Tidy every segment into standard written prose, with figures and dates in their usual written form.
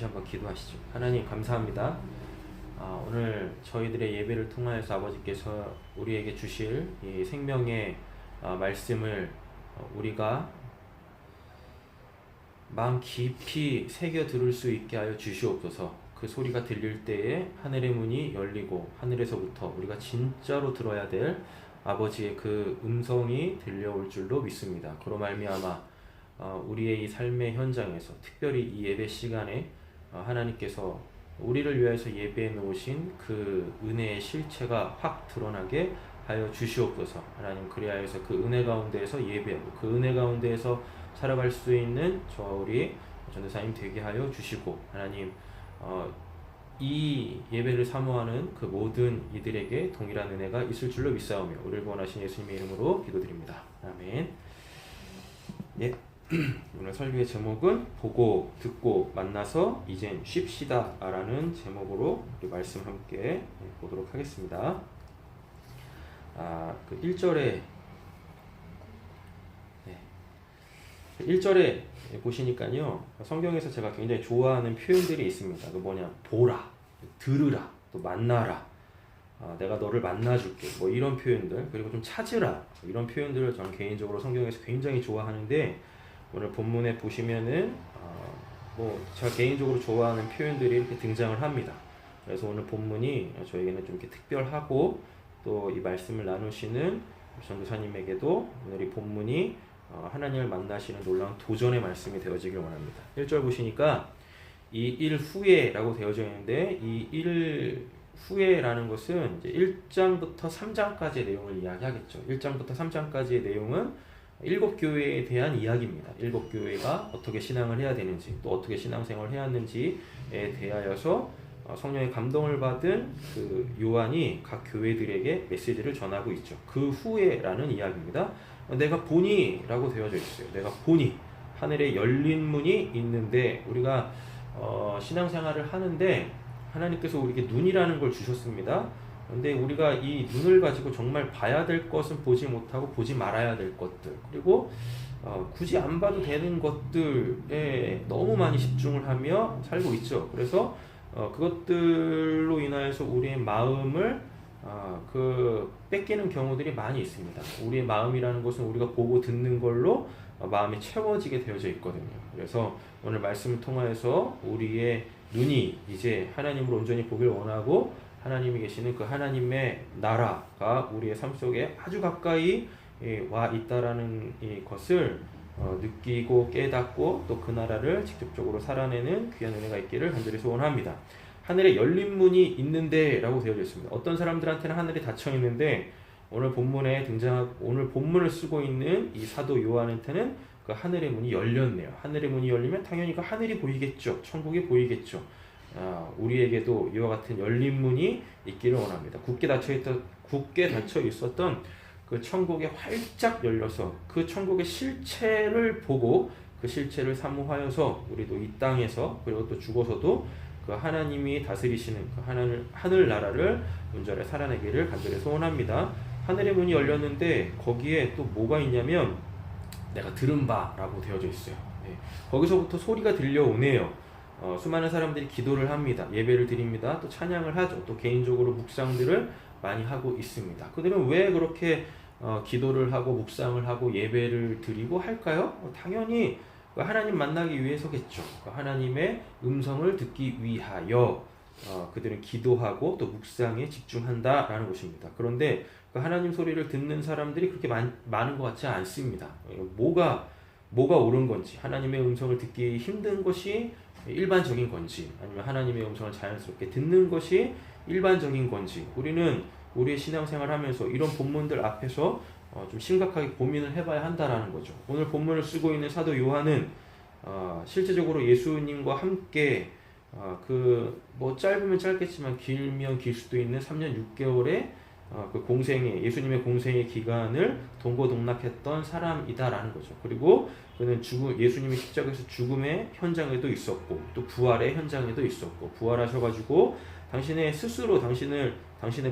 한번 기도하시죠. 하나님 감사합니다. 오늘 저희들의 예배를 통하여서 아버지께서 우리에게 주실 이 생명의 말씀을 우리가 마음 깊이 새겨 들을 수 있게 하여 주시옵소서. 그 소리가 들릴 때에 하늘의 문이 열리고 하늘에서부터 우리가 진짜로 들어야 될 아버지의 그 음성이 들려올 줄로 믿습니다. 그로 말미암아 우리의 이 삶의 현장에서 특별히 이 예배 시간에 하나님께서 우리를 위해서 예배해 놓으신 그 은혜의 실체가 확 드러나게 하여 주시옵소서. 하나님 그리하여서 그 은혜 가운데에서 예배하고 그 은혜 가운데에서 살아갈 수 있는 우리 전도사님 되게 하여 주시고, 하나님 이 예배를 사모하는 그 모든 이들에게 동일한 은혜가 있을 줄로 믿사오며 우리를 구원하신 예수님의 이름으로 기도드립니다. 아멘. 예. 오늘 설교의 제목은 보고 듣고 만나서 이젠 쉽시다 라는 제목으로 우리 말씀 함께 보도록 하겠습니다. 그 1절에 1절에 보시니까요, 성경에서 제가 굉장히 좋아하는 표현들이 있습니다. 그 뭐냐, 보라, 들으라, 또 만나라, 내가 너를 만나줄게, 뭐 이런 표현들, 그리고 좀 찾으라, 이런 표현들을 저는 개인적으로 성경에서 굉장히 좋아하는데, 오늘 본문에 보시면은 제가 개인적으로 좋아하는 표현들이 이렇게 등장을 합니다. 그래서 오늘 본문이 저에게는 좀 이렇게 특별하고, 또 이 말씀을 나누시는 전도사님에게도 오늘 이 본문이 하나님을 만나시는 놀라운 도전의 말씀이 되어지길 원합니다. 1절 보시니까 이 일 후에라고 되어져 있는데, 이 일 후에라는 것은 이제 1장부터 3장까지의 내용을 이야기하겠죠. 1장부터 3장까지의 내용은 7교회에 대한 이야기입니다. 7교회가 어떻게 신앙을 해야 되는지, 또 어떻게 신앙생활을 해야 하는지에 대하여서 성령의 감동을 받은 그 요한이 각 교회들에게 메시지를 전하고 있죠. 그 후에라는 이야기입니다. 내가 보니 라고 되어져 있어요. 내가 보니, 하늘에 열린 문이 있는데, 우리가 신앙생활을 하는데 하나님께서 우리에게 눈이라는 걸 주셨습니다. 근데 우리가 이 눈을 가지고 정말 봐야 될 것은 보지 못하고 보지 말아야 될 것들, 그리고 굳이 안 봐도 되는 것들에 너무 많이 집중을 하며 살고 있죠. 그래서 그것들로 인하여서 우리의 마음을 뺏기는 경우들이 많이 있습니다. 우리의 마음이라는 것은 우리가 보고 듣는 걸로 마음이 채워지게 되어져 있거든요. 그래서 오늘 말씀을 통하여서 우리의 눈이 이제 하나님을 온전히 보길 원하고, 하나님이 계시는 그 하나님의 나라가 우리의 삶 속에 아주 가까이 와 있다라는 것을 느끼고 깨닫고, 또 그 나라를 직접적으로 살아내는 귀한 은혜가 있기를 간절히 소원합니다. 하늘에 열린 문이 있는데 라고 되어져 있습니다. 어떤 사람들한테는 하늘이 닫혀 있는데, 오늘 본문을 쓰고 있는 이 사도 요한한테는 그 하늘의 문이 열렸네요. 하늘의 문이 열리면 당연히 그 하늘이 보이겠죠. 천국이 보이겠죠. 우리에게도 이와 같은 열린 문이 있기를 원합니다. 굳게 닫혀 있었던 그 천국에 활짝 열려서 그 천국의 실체를 보고 그 실체를 사모하여서 우리도 이 땅에서, 그리고 또 죽어서도 그 하나님이 다스리시는 그 하늘 나라를 온전히 살아내기를 간절히 소원합니다. 하늘의 문이 열렸는데 거기에 또 뭐가 있냐면 내가 들은 바라고 되어져 있어요. 거기서부터 소리가 들려오네요. 수많은 사람들이 기도를 합니다. 예배를 드립니다. 또 찬양을 하죠. 또 개인적으로 묵상들을 많이 하고 있습니다. 그들은 왜 그렇게 기도를 하고 묵상을 하고 예배를 드리고 할까요? 당연히 하나님 만나기 위해서겠죠. 하나님의 음성을 듣기 위하여 그들은 기도하고 또 묵상에 집중한다라는 것입니다. 그런데 그 하나님 소리를 듣는 사람들이 그렇게 많은 것 같지 않습니다. 뭐가 옳은 건지, 하나님의 음성을 듣기 힘든 것이 일반적인 건지, 아니면 하나님의 음성을 자연스럽게 듣는 것이 일반적인 건지, 우리는 우리의 신앙생활을 하면서 이런 본문들 앞에서 좀 심각하게 고민을 해봐야 한다라는 거죠. 오늘 본문을 쓰고 있는 사도 요한은 실제적으로 예수님과 함께 짧으면 짧겠지만 길면 길 수도 있는 3년 6개월의 그 예수님의 공생의 기간을 동고동락했던 사람이다라는 거죠. 그리고 그는 예수님의 십자가에서 죽음의 현장에도 있었고, 또 부활의 현장에도 있었고, 부활하셔가지고 당신의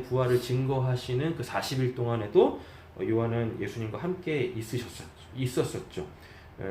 부활을 증거하시는 그 40일 동안에도 요한은 예수님과 함께 있었었죠.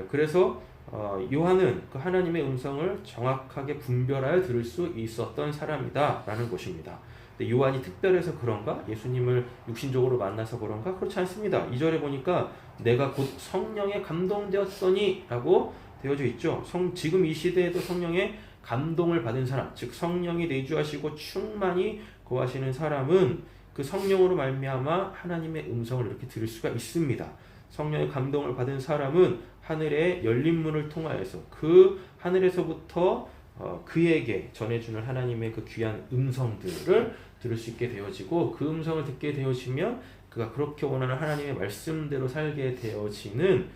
그래서 요한은 그 하나님의 음성을 정확하게 분별하여 들을 수 있었던 사람이다라는 것입니다. 근데 요한이 특별해서 그런가? 예수님을 육신적으로 만나서 그런가? 그렇지 않습니다. 2절에 보니까 내가 곧 성령에 감동되었더니 라고 되어져 있죠. 지금 이 시대에도 성령의 감동을 받은 사람, 즉 성령이 내주하시고 충만히 거하시는 사람은 그 성령으로 말미암아 하나님의 음성을 이렇게 들을 수가 있습니다. 성령의 감동을 받은 사람은 하늘의 열린 문을 통하여서 그 하늘에서부터 그에게 전해주는 하나님의 그 귀한 음성들을 들을 수 있게 되어지고, 그 음성을 듣게 되어지면 그가 그렇게 원하는 하나님의 말씀대로 살게 되어지는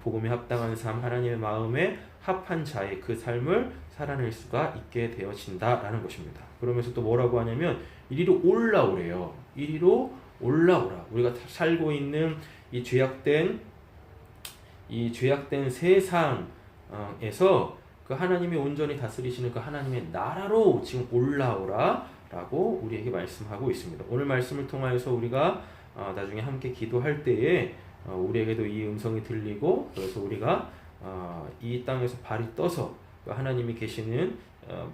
복음에 합당한 삶, 하나님의 마음에 합한 자의 그 삶을 살아낼 수가 있게 되어진다라는 것입니다. 그러면서 또 뭐라고 하냐면 이리로 올라오래요. 이리로 올라오라. 우리가 살고 있는 이 죄악된 세상에서 그 하나님이 온전히 다스리시는 그 하나님의 나라로 지금 올라오라 라고 우리에게 말씀하고 있습니다. 오늘 말씀을 통하여서 우리가 나중에 함께 기도할 때에 우리에게도 이 음성이 들리고, 그래서 우리가 이 땅에서 발이 떠서 하나님이 계시는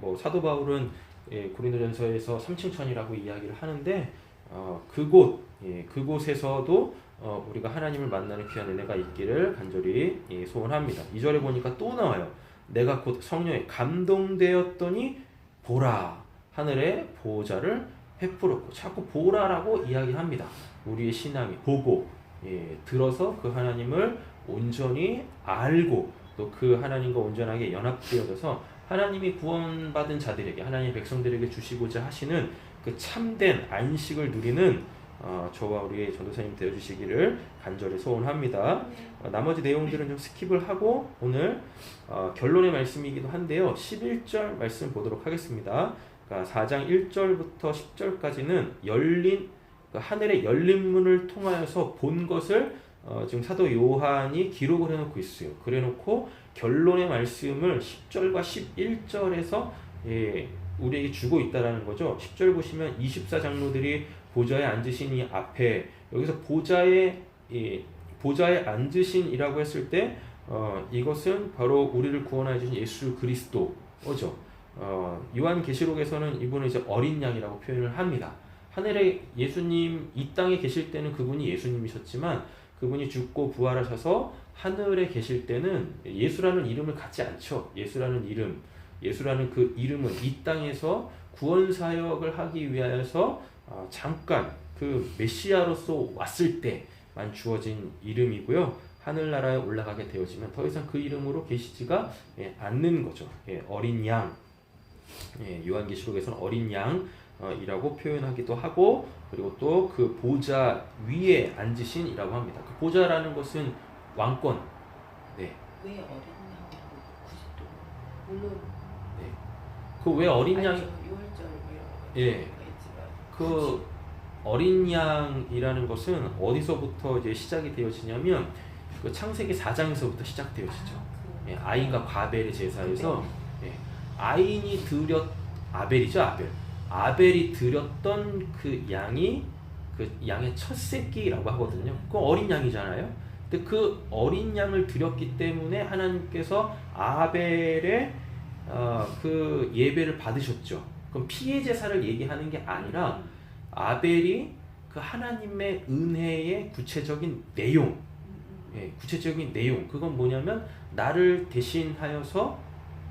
뭐 사도 바울은 고린도전서에서 3층 천이라고 이야기를 하는데 그곳에서도 우리가 하나님을 만나는 귀한 은혜가 있기를 간절히 소원합니다. 2절에 보니까 또 나와요. 내가 곧 성령에 감동되었더니 보라, 하늘의 보호자를 베풀었고, 자꾸 보라라고 이야기합니다. 우리의 신앙이 보고 들어서 그 하나님을 온전히 알고 또 그 하나님과 온전하게 연합되어져서 하나님이 구원받은 자들에게, 하나님의 백성들에게 주시고자 하시는 그 참된 안식을 누리는 저와 우리 전도사님 되어주시기를 간절히 소원합니다. 나머지 내용들은 좀 스킵을 하고 오늘 결론의 말씀이기도 한데요. 11절 말씀 보도록 하겠습니다. 그러니까 4장 1절부터 10절까지는 하늘의 열린 문을 통하여서 본 것을 지금 사도 요한이 기록을 해놓고 있어요. 그래놓고 결론의 말씀을 10절과 11절에서 우리에게 주고 있다라는 거죠. 10절 보시면 24장로들이 보좌에 앉으신 이 앞에, 여기서 보좌에 앉으신이라고 했을 때 이것은 바로 우리를 구원하여 주신 예수 그리스도죠. 요한계시록에서는 이분은 이제 어린 양이라고 표현을 합니다. 하늘에 예수님 이 땅에 계실 때는 그분이 예수님이셨지만 그분이 죽고 부활하셔서 하늘에 계실 때는 예수라는 이름을 갖지 않죠. 예수라는 그 이름은 이 땅에서 구원 사역을 하기 위하여서 잠깐 그 메시아로서 왔을 때만 주어진 이름이고요. 하늘나라에 올라가게 되어지면 더 이상 그 이름으로 계시지가 않는 거죠. 어린 양. 요한계시록에서는 어린 양이라고 표현하기도 하고, 그리고 또 그 보좌 위에 앉으신이라고 합니다. 그 보좌라는 것은 왕권. 네. 왜 어린 양이라고 굳이 또 물론 그 왜 어린 양? 6월절 예. 그 어린 양이라는 것은 어디서부터 이제 시작이 되어지냐면 그 창세기 4장에서부터 시작되어지죠. 아인과 과벨의 제사에서 아인이 아벨이죠. 아벨이 드렸던 그 양이 그 양의 첫 새끼라고 하거든요. 그 어린 양이잖아요. 근데 그 어린 양을 드렸기 때문에 하나님께서 아벨의 그 예배를 받으셨죠. 그럼 피해 제사를 얘기하는 게 아니라 아벨이 그 하나님의 은혜의 구체적인 내용, 그건 뭐냐면 나를 대신하여서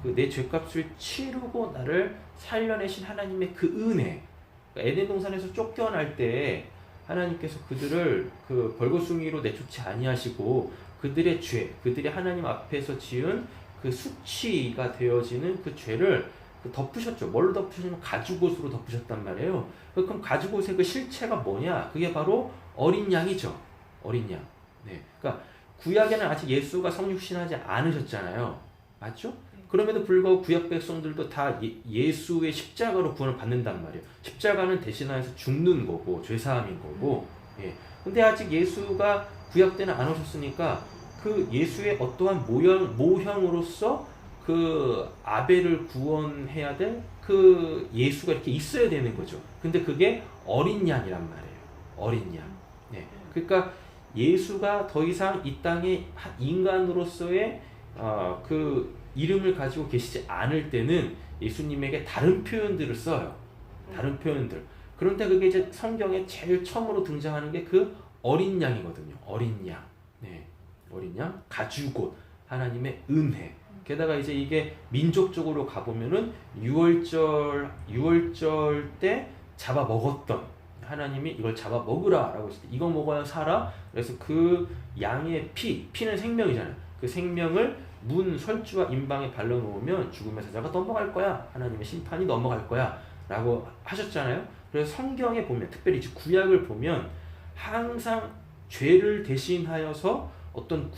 그 내 죄값을 치르고 나를 살려내신 하나님의 그 은혜. 에덴 동산에서 쫓겨날 때 하나님께서 그들을 그 벌거숭이로 내쫓지 아니하시고 그들의 죄, 그들이 하나님 앞에서 지은 그 수치가 되어지는 그 죄를 덮으셨죠. 뭘로 덮으셨냐면 가죽옷으로 덮으셨단 말이에요. 그럼 가죽옷의 그 실체가 뭐냐? 그게 바로 어린 양이죠. 어린 양. 그러니까 구약에는 아직 예수가 성육신하지 않으셨잖아요. 맞죠? 그럼에도 불구하고 구약 백성들도 다 예수의 십자가로 구원을 받는단 말이에요. 십자가는 대신하여서 죽는 거고 죄사함인 거고. 근데 아직 예수가 구약 때는 안 오셨으니까 그 예수의 어떠한 모형으로서 그 아벨을 구원해야 될 그 예수가 이렇게 있어야 되는 거죠. 근데 그게 어린 양이란 말이에요. 어린 양. 그러니까 예수가 더 이상 이 땅에 인간으로서의 그 이름을 가지고 계시지 않을 때는 예수님에게 다른 표현들을 써요. 다른 표현들. 그런데 그게 이제 성경에 제일 처음으로 등장하는 게 그 어린 양이거든요. 어린 양. 네. 어린 양, 가죽옷, 하나님의 은혜. 게다가 이제 이게 민족적으로 가보면은 유월절 때 잡아 먹었던 하나님이 이걸 잡아 먹으라라고 했을 때 이거 먹어야 살아. 그래서 그 양의 피는 생명이잖아요. 그 생명을 문 설주와 임방에 발라 놓으면 죽음의 사자가 넘어갈 거야. 하나님의 심판이 넘어갈 거야라고 하셨잖아요. 그래서 성경에 보면 특별히 구약을 보면 항상 죄를 대신하여서 어떤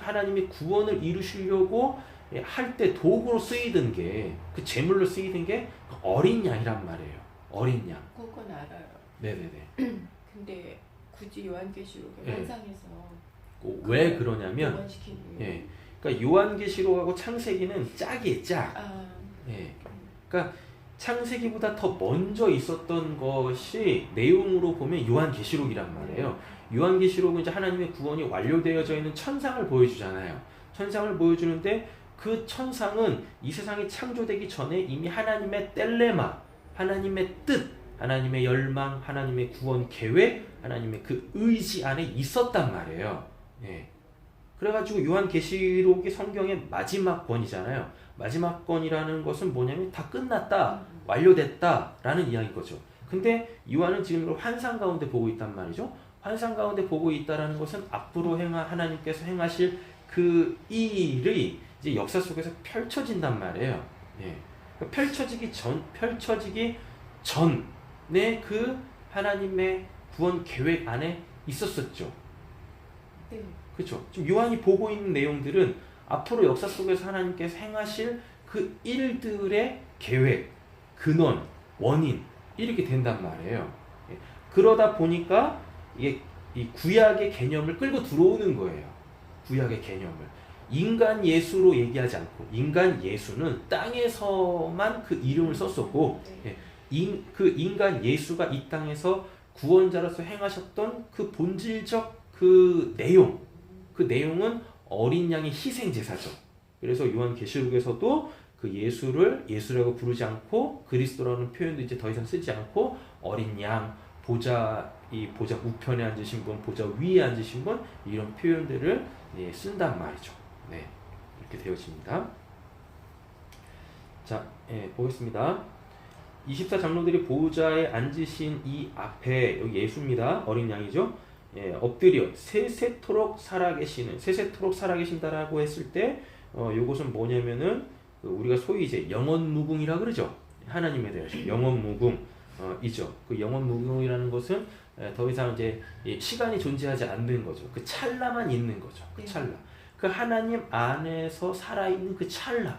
하나님이 구원을 이루시려고 할 때 도구로 쓰이던 게, 그 제물로 쓰이던 게 어린 양이란 말이에요. 어린 양. 그건 알아요. 네네네. 근데 굳이 요한계시록에 네. 환상해서 왜 그러냐면, 교환시키는 예. 그러니까 요한계시록하고 창세기는 짝이에요, 짝. 예. 그러니까 창세기보다 더 먼저 있었던 것이 내용으로 보면 요한계시록이란 말이에요. 요한계시록은 이제 하나님의 구원이 완료되어져 있는 천상을 보여주잖아요. 천상을 보여주는데 그 천상은 이 세상이 창조되기 전에 이미 하나님의 텔레마, 하나님의 뜻, 하나님의 열망, 하나님의 구원 계획, 하나님의 그 의지 안에 있었단 말이에요. 예. 그래가지고 요한계시록이 성경의 마지막 권이잖아요. 마지막 권이라는 것은 뭐냐면 다 끝났다, 완료됐다 라는 이야기인 거죠. 근데 요한은 지금 환상 가운데 보고 있단 말이죠. 환상 가운데 보고 있다라는 것은 앞으로 하나님께서 행하실 그 일이 이제 역사 속에서 펼쳐진단 말이에요. 예. 펼쳐지기 전에 그 하나님의 구원 계획 안에 있었었죠. 네. 그렇죠. 지금 요한이 보고 있는 내용들은 앞으로 역사 속에서 하나님께서 행하실 그 일들의 계획, 근원, 원인 이렇게 된단 말이에요. 예. 그러다 보니까 이게 이 구약의 개념을 끌고 들어오는 거예요. 구약의 개념을. 인간 예수로 얘기하지 않고, 인간 예수는 땅에서만 그 이름을 썼었고, 네. 그 인간 예수가 이 땅에서 구원자로서 행하셨던 그 본질적 그 내용은 어린 양의 희생 제사죠. 그래서 요한계시록에서도 그 예수라고 부르지 않고 그리스도라는 표현도 이제 더 이상 쓰지 않고 어린 양, 보좌 우편에 앉으신 분, 보좌 위에 앉으신 분, 이런 표현들을 쓴단 말이죠. 네, 이렇게 되어집니다. 자, 보겠습니다. 24장로들이 보좌에 앉으신 이 앞에, 여기 예수입니다. 어린 양이죠. 엎드려 세세토록 살아계신다라고 했을 때, 요것은 뭐냐면은 우리가 소위 이제 영원무궁이라 그러죠. 하나님에 대해서 영원무궁 이죠. 그 영원무궁이라는 것은 더 이상 이제 시간이 존재하지 않는 거죠. 그 찰나만 있는 거죠. 그 찰나. 그 하나님 안에서 살아있는 그 찰나만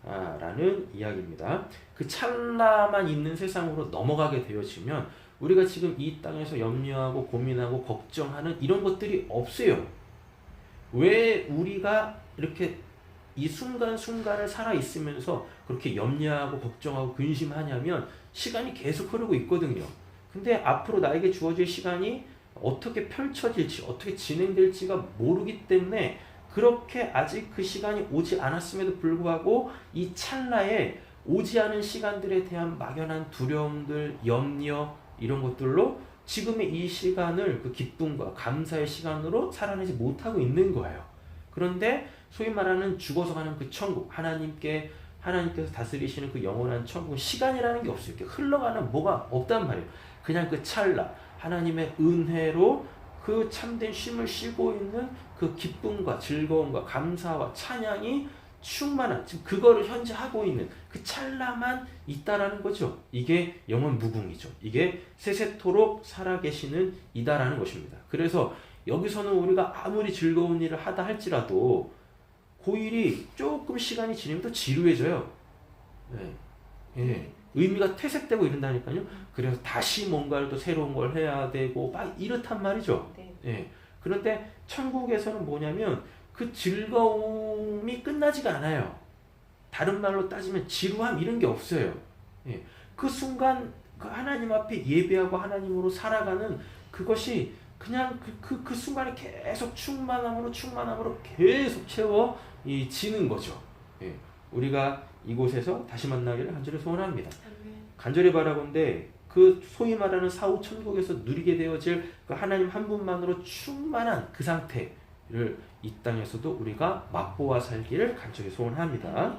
있다라는 이야기입니다. 그 찰나만 있는 세상으로 넘어가게 되어지면 우리가 지금 이 땅에서 염려하고 고민하고 걱정하는 이런 것들이 없어요. 왜 우리가 이렇게 이 순간순간을 살아있으면서 그렇게 염려하고 걱정하고 근심하냐면 시간이 계속 흐르고 있거든요. 근데 앞으로 나에게 주어질 시간이 어떻게 펼쳐질지, 어떻게 진행될지가 모르기 때문에 그렇게 아직 그 시간이 오지 않았음에도 불구하고 이 찰나에 오지 않은 시간들에 대한 막연한 두려움들, 염려 이런 것들로 지금의 이 시간을 그 기쁨과 감사의 시간으로 살아내지 못하고 있는 거예요. 그런데 소위 말하는 죽어서 가는 그 천국, 하나님께서 다스리시는 그 영원한 천국, 시간이라는 게 없어요. 이렇게 흘러가는 뭐가 없단 말이에요. 그냥 그 찰나, 하나님의 은혜로 그 참된 쉼을 쉬고 있는 그 기쁨과 즐거움과 감사와 찬양이 충만한, 지금 그거를 현재 하고 있는 그 찰나만 있다라는 거죠. 이게 영원무궁이죠. 이게 세세토록 살아계시는 이다라는 것입니다. 그래서 여기서는 우리가 아무리 즐거운 일을 하다 할지라도 그 일이 조금 시간이 지나면 또 지루해져요. 의미가 퇴색되고 이런다니까요. 그래서 다시 뭔가를 또 새로운 걸 해야 되고 막 이렇단 말이죠. 그런데 천국에서는 뭐냐면 그 즐거움이 끝나지가 않아요. 다른 말로 따지면 지루함 이런 게 없어요. 그 순간 그 하나님 앞에 예배하고 하나님으로 살아가는 그것이 그냥 그 순간에 계속 충만함으로 계속 채워 지는 거죠. 예. 우리가 이곳에서 다시 만나기를 간절히 소원합니다. 아멘. 간절히 바라건대 그 소위 말하는 사후 천국에서 누리게 되어질 그 하나님 한 분만으로 충만한 그 상태를 이 땅에서도 우리가 맛보아 살기를 간절히 소원합니다.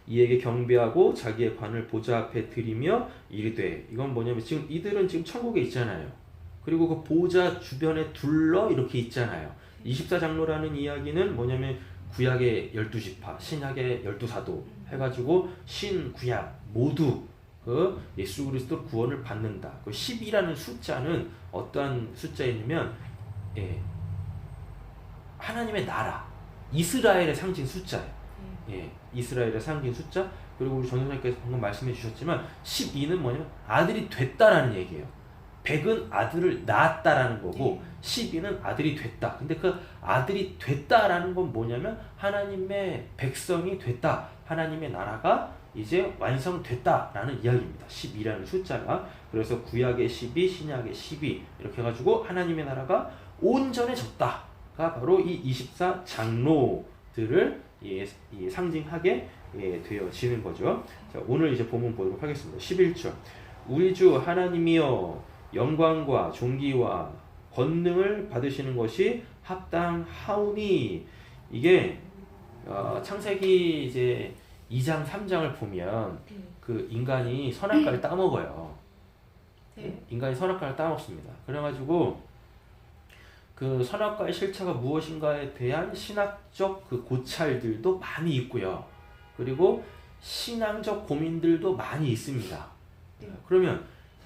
이에게 경배하고 자기의 관을 보좌 앞에 드리며 이르되, 이건 뭐냐면 지금 이들은 지금 천국에 있잖아요. 그리고 그 보좌 주변에 둘러 이렇게 있잖아요. 24장로라는 이야기는 뭐냐면 구약의 12지파, 신약의 12사도 해가지고 신구약 모두 그 예수 그리스도 구원을 받는다. 그 10이라는 숫자는 어떠한 숫자이냐면 하나님의 나라, 이스라엘의 상징 숫자예요. 이스라엘의 상징 숫자. 그리고 우리 전선생님께서 방금 말씀해 주셨지만 12는 뭐냐면 아들이 됐다라는 얘기예요. 100은 아들을 낳았다라는 거고 12는 아들이 됐다. 근데 그 아들이 됐다라는 건 뭐냐면 하나님의 백성이 됐다. 하나님의 나라가 이제 완성됐다라는 이야기입니다. 12라는 숫자가. 그래서 구약의 12, 신약의 12 이렇게 해가지고 하나님의 나라가 온전해졌다가 바로 이 24장로들을 상징하게 되어지는 거죠. 자, 오늘 이제 본문 보도록 하겠습니다. 11절. 우리 주 하나님이여 영광과 존귀와 권능을 받으시는 것이 합당하오니. 이게 창세기 이제 2장 3장을 보면 그 인간이 선악과를 따먹어요. 인간이 선악과를 따먹습니다. 그래가지고 그 선악과의 실체가 무엇인가에 대한 신학적 그 고찰들도 많이 있고요. 그리고 신앙적 고민들도 많이 있습니다. 그러면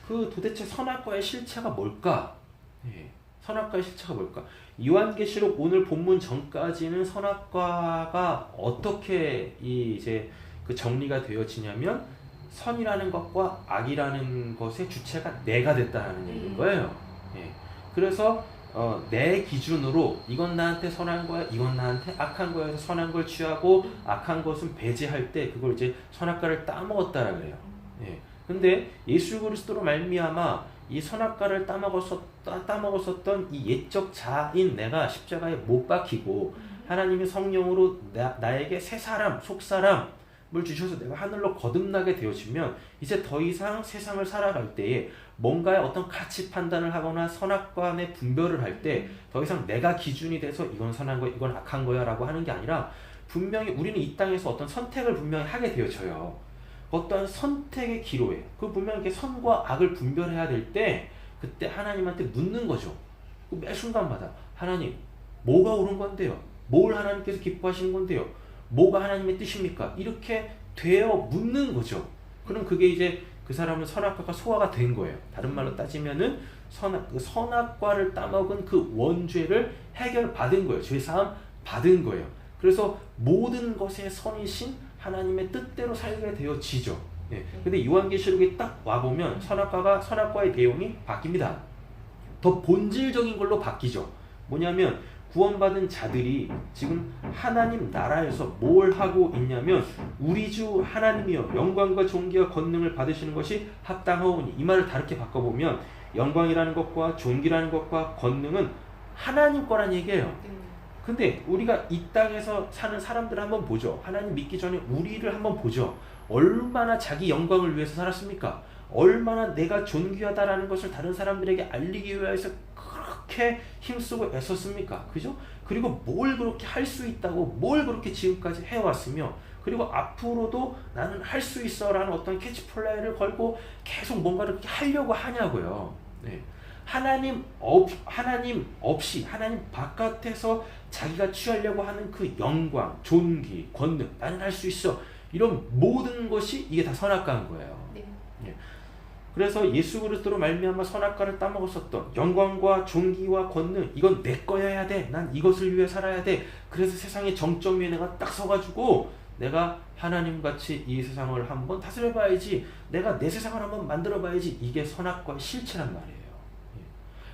그 도대체 선악과의 실체가 뭘까? 선악과의 실체가 뭘까? 요한계시록 오늘 본문 전까지는 선악과가 어떻게 이제 그 정리가 되어지냐면 선이라는 것과 악이라는 것의 주체가 내가 됐다는 얘기인 거예요. 그래서 내 기준으로 이건 나한테 선한 거야, 이건 나한테 악한 거야 해서 선한 걸 취하고 악한 것은 배제할 때 그걸 이제 선악과를 따먹었다라 그래요. 근데 예수 그리스도로 말미암아 이 선악과를 따먹었었던 이 옛적 자인 내가 십자가에 못 박히고 하나님의 성령으로 나에게 새 사람, 속 사람을 주셔서 내가 하늘로 거듭나게 되어지면 이제 더 이상 세상을 살아갈 때에 뭔가의 어떤 가치 판단을 하거나 선악과 의 분별을 할 때 더 이상 내가 기준이 돼서 이건 선한 거야, 이건 악한 거야 라고 하는 게 아니라 분명히 우리는 이 땅에서 어떤 선택을 분명히 하게 되어져요. 어떠한 선택의 기로에 그 분명히 이렇게 선과 악을 분별해야 될 때 그때 하나님한테 묻는 거죠. 매 순간마다 하나님 뭐가 옳은 건데요? 뭘 하나님께서 기뻐하시는 건데요? 뭐가 하나님의 뜻입니까? 이렇게 되어 묻는 거죠. 그럼 그게 이제 그 사람은 선악과가 소화가 된 거예요. 다른 말로 따지면은 선악과를 따먹은 그 원죄를 해결받은 거예요. 죄사함 받은 거예요. 그래서 모든 것의 선이신 하나님의 뜻대로 살게 되어지죠. 근데 요한계시록에 딱 와보면 선악과의 내용이 바뀝니다. 더 본질적인 걸로 바뀌죠. 뭐냐면 구원받은 자들이 지금 하나님 나라에서 뭘 하고 있냐면 우리 주 하나님이여 영광과 존귀와 권능을 받으시는 것이 합당하오니. 이 말을 다르게 바꿔보면 영광이라는 것과 존귀라는 것과 권능은 하나님 거란 얘기예요. 근데 우리가 이 땅에서 사는 사람들을 한번 보죠. 하나님 믿기 전에 우리를 한번 보죠. 얼마나 자기 영광을 위해서 살았습니까? 얼마나 내가 존귀하다라는 것을 다른 사람들에게 알리기 위해서 그렇게 힘쓰고 애썼습니까? 그죠? 그리고 뭘 그렇게 할 수 있다고 뭘 그렇게 지금까지 해왔으며 그리고 앞으로도 나는 할 수 있어 라는 어떤 캐치플레이를 걸고 계속 뭔가를 그렇게 하려고 하냐고요. 하나님 없이 하나님 바깥에서 자기가 취하려고 하는 그 영광, 존귀, 권능, 나는 할 수 있어 이런 모든 것이 이게 다 선악과인 거예요. 그래서 예수 그리스도로 말미암아 선악과를 따먹었었던 영광과 존귀와 권능 이건 내 거여야 돼. 난 이것을 위해 살아야 돼. 그래서 세상의 정점 위에 내가 딱 서가지고 내가 하나님같이 이 세상을 한번 다스려봐야지. 내가 내 세상을 한번 만들어봐야지. 이게 선악과의 실체란 말이에요.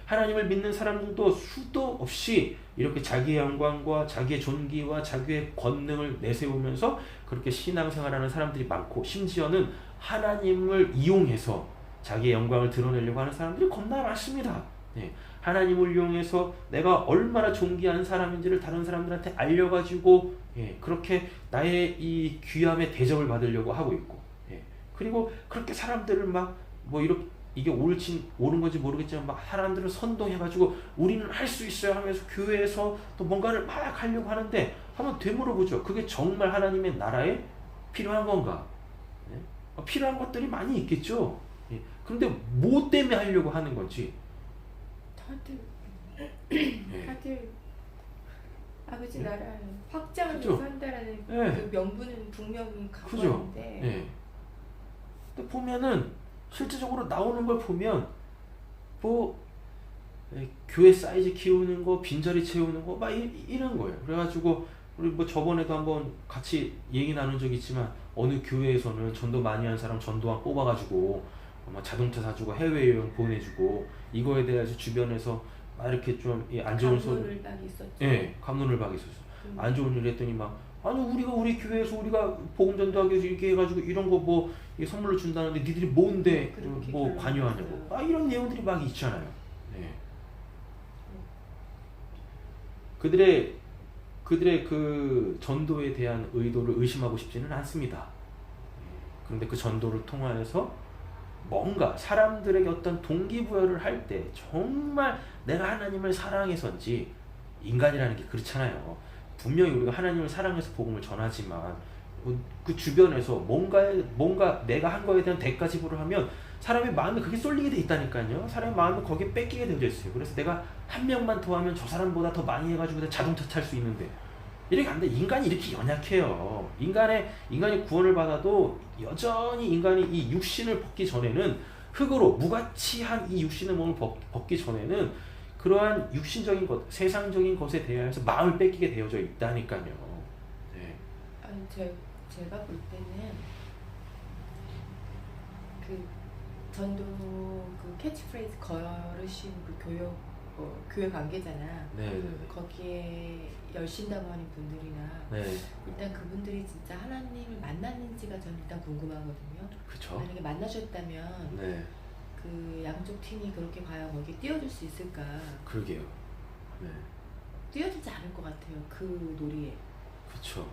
하나님을 믿는 사람들도 수도 없이 이렇게 자기의 영광과 자기의 존귀와 자기의 권능을 내세우면서 그렇게 신앙생활하는 사람들이 많고 심지어는 하나님을 이용해서 자기의 영광을 드러내려고 하는 사람들이 겁나 많습니다. 예, 하나님을 이용해서 내가 얼마나 존귀한 사람인지를 다른 사람들한테 알려가지고 예, 그렇게 나의 이 귀함의 대접을 받으려고 하고 있고 예, 그리고 그렇게 사람들을 막 뭐 이렇게 이게 옳은 건지 모르겠지만 막 사람들을 선동해가지고 우리는 할 수 있어요 하면서 교회에서 또 뭔가를 막 하려고 하는데 한번 되물어보죠. 그게 정말 하나님의 나라에 필요한 건가? 예? 필요한 것들이 많이 있겠죠. 예. 그런데 뭐 때문에 하려고 하는 건지 다들 예. 다들 아버지 예. 나라를 확장을 그죠? 위해서 한다라는 예. 그 명분은 분명히 갖고 그죠? 왔는데 예. 근데 보면은 실질적으로 나오는 걸 보면 뭐 교회 사이즈 키우는 거, 빈자리 채우는 거 막 이런 거예요. 그래가지고 우리 뭐 저번에도 한번 같이 얘기 나눈 적이 있지만 어느 교회에서는 전도 많이 한 사람 전도한 뽑아가지고 뭐 자동차 사주고 해외여행 보내주고 이거에 대해서 주변에서 막 이렇게 좀 안 좋은 소리, 감론을 딱 있었죠. 예, 감론을 박있었어. 안 좋은 일 했더니 막 아니 우리 교회에서 우리가 복음 전도하기 위해서 이렇게 해가지고 이런 거 뭐 선물로 준다는데 니들이 뭔데 그렇게 뭐 관여하냐고 결론났어요. 이런 내용들이 막 있잖아요. 예. 그들의 그 전도에 대한 의도를 의심하고 싶지는 않습니다. 예. 그런데 그 전도를 통하여서 뭔가 사람들에게 어떤 동기부여를 할 때 정말 내가 하나님을 사랑해서인지 인간이라는 게 그렇잖아요. 분명히 우리가 하나님을 사랑해서 복음을 전하지만 그 주변에서 뭔가 내가 한 거에 대한 대가 지불을 하면 사람의 마음이 그게 쏠리게 돼 있다니까요. 사람의 마음이 거기에 뺏기게 되어 있어요. 그래서 내가 한 명만 더 하면 저 사람보다 더 많이 해가지고 내가 자동차 탈 수 있는데 이렇게 안 돼. 인간이 이렇게 연약해요. 인간이 구원을 받아도 여전히 인간이 이 육신을 벗기 전에는 흙으로 무가치한 이 육신의 몸을 벗기 전에는 그러한 육신적인 것, 세상적인 것에 대해서 마음을 뺏기게 되어져 있다니까요. 네. 아니 제가 볼 때는 그 전도 그 캐치프레이즈 걸으신 그 교회 관계자나 네. 거기에 열신다고 하는 분들이나 네. 일단 그분들이 진짜 하나님을 만났는지가 저는 일단 궁금하거든요. 그쵸. 만약에 만나셨다면 네. 그 양쪽 팀이 그렇게 과연 거기에 뛰어들 수 있을까? 그러게요. 네. 뛰어들지 않을 것 같아요. 그 놀이에. 그쵸.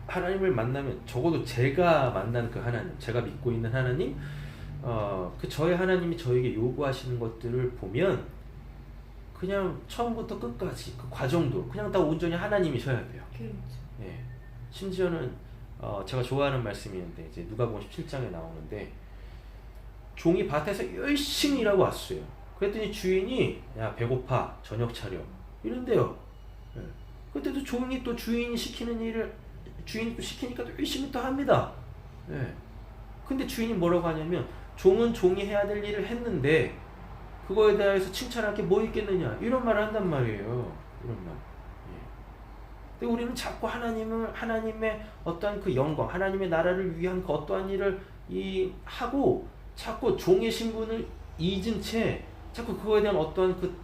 하나님을 만나면 적어도 제가 만난 그 하나님, 제가 믿고 있는 하나님, 그 저의 하나님이 저에게 요구하시는 것들을 보면 그냥 처음부터 끝까지 그 과정도 그냥 다 온전히 하나님이셔야 돼요. 그렇죠. 예. 심지어는 제가 좋아하는 말씀이 있는데 이제 누가복음 17장에 나오는데 종이 밭에서 열심히 일하고 왔어요. 그랬더니 주인이 야 배고파 저녁 차려 이런데요. 예. 그때도 종이 또 주인이 시키는 일을 주인이 또 시키니까 또 열심히 또 합니다. 예. 근데 주인이 뭐라고 하냐면 종은 종이 해야 될 일을 했는데 그거에 대해서 칭찬할 게 뭐 있겠느냐 이런 말을 한단 말이에요. 이런 말. 예. 근데 우리는 자꾸 하나님의 어떠한 그 영광, 하나님의 나라를 위한 그 어떠한 일을 하고 자꾸 종의 신분을 잊은 채 자꾸 그거에 대한 어떠한 그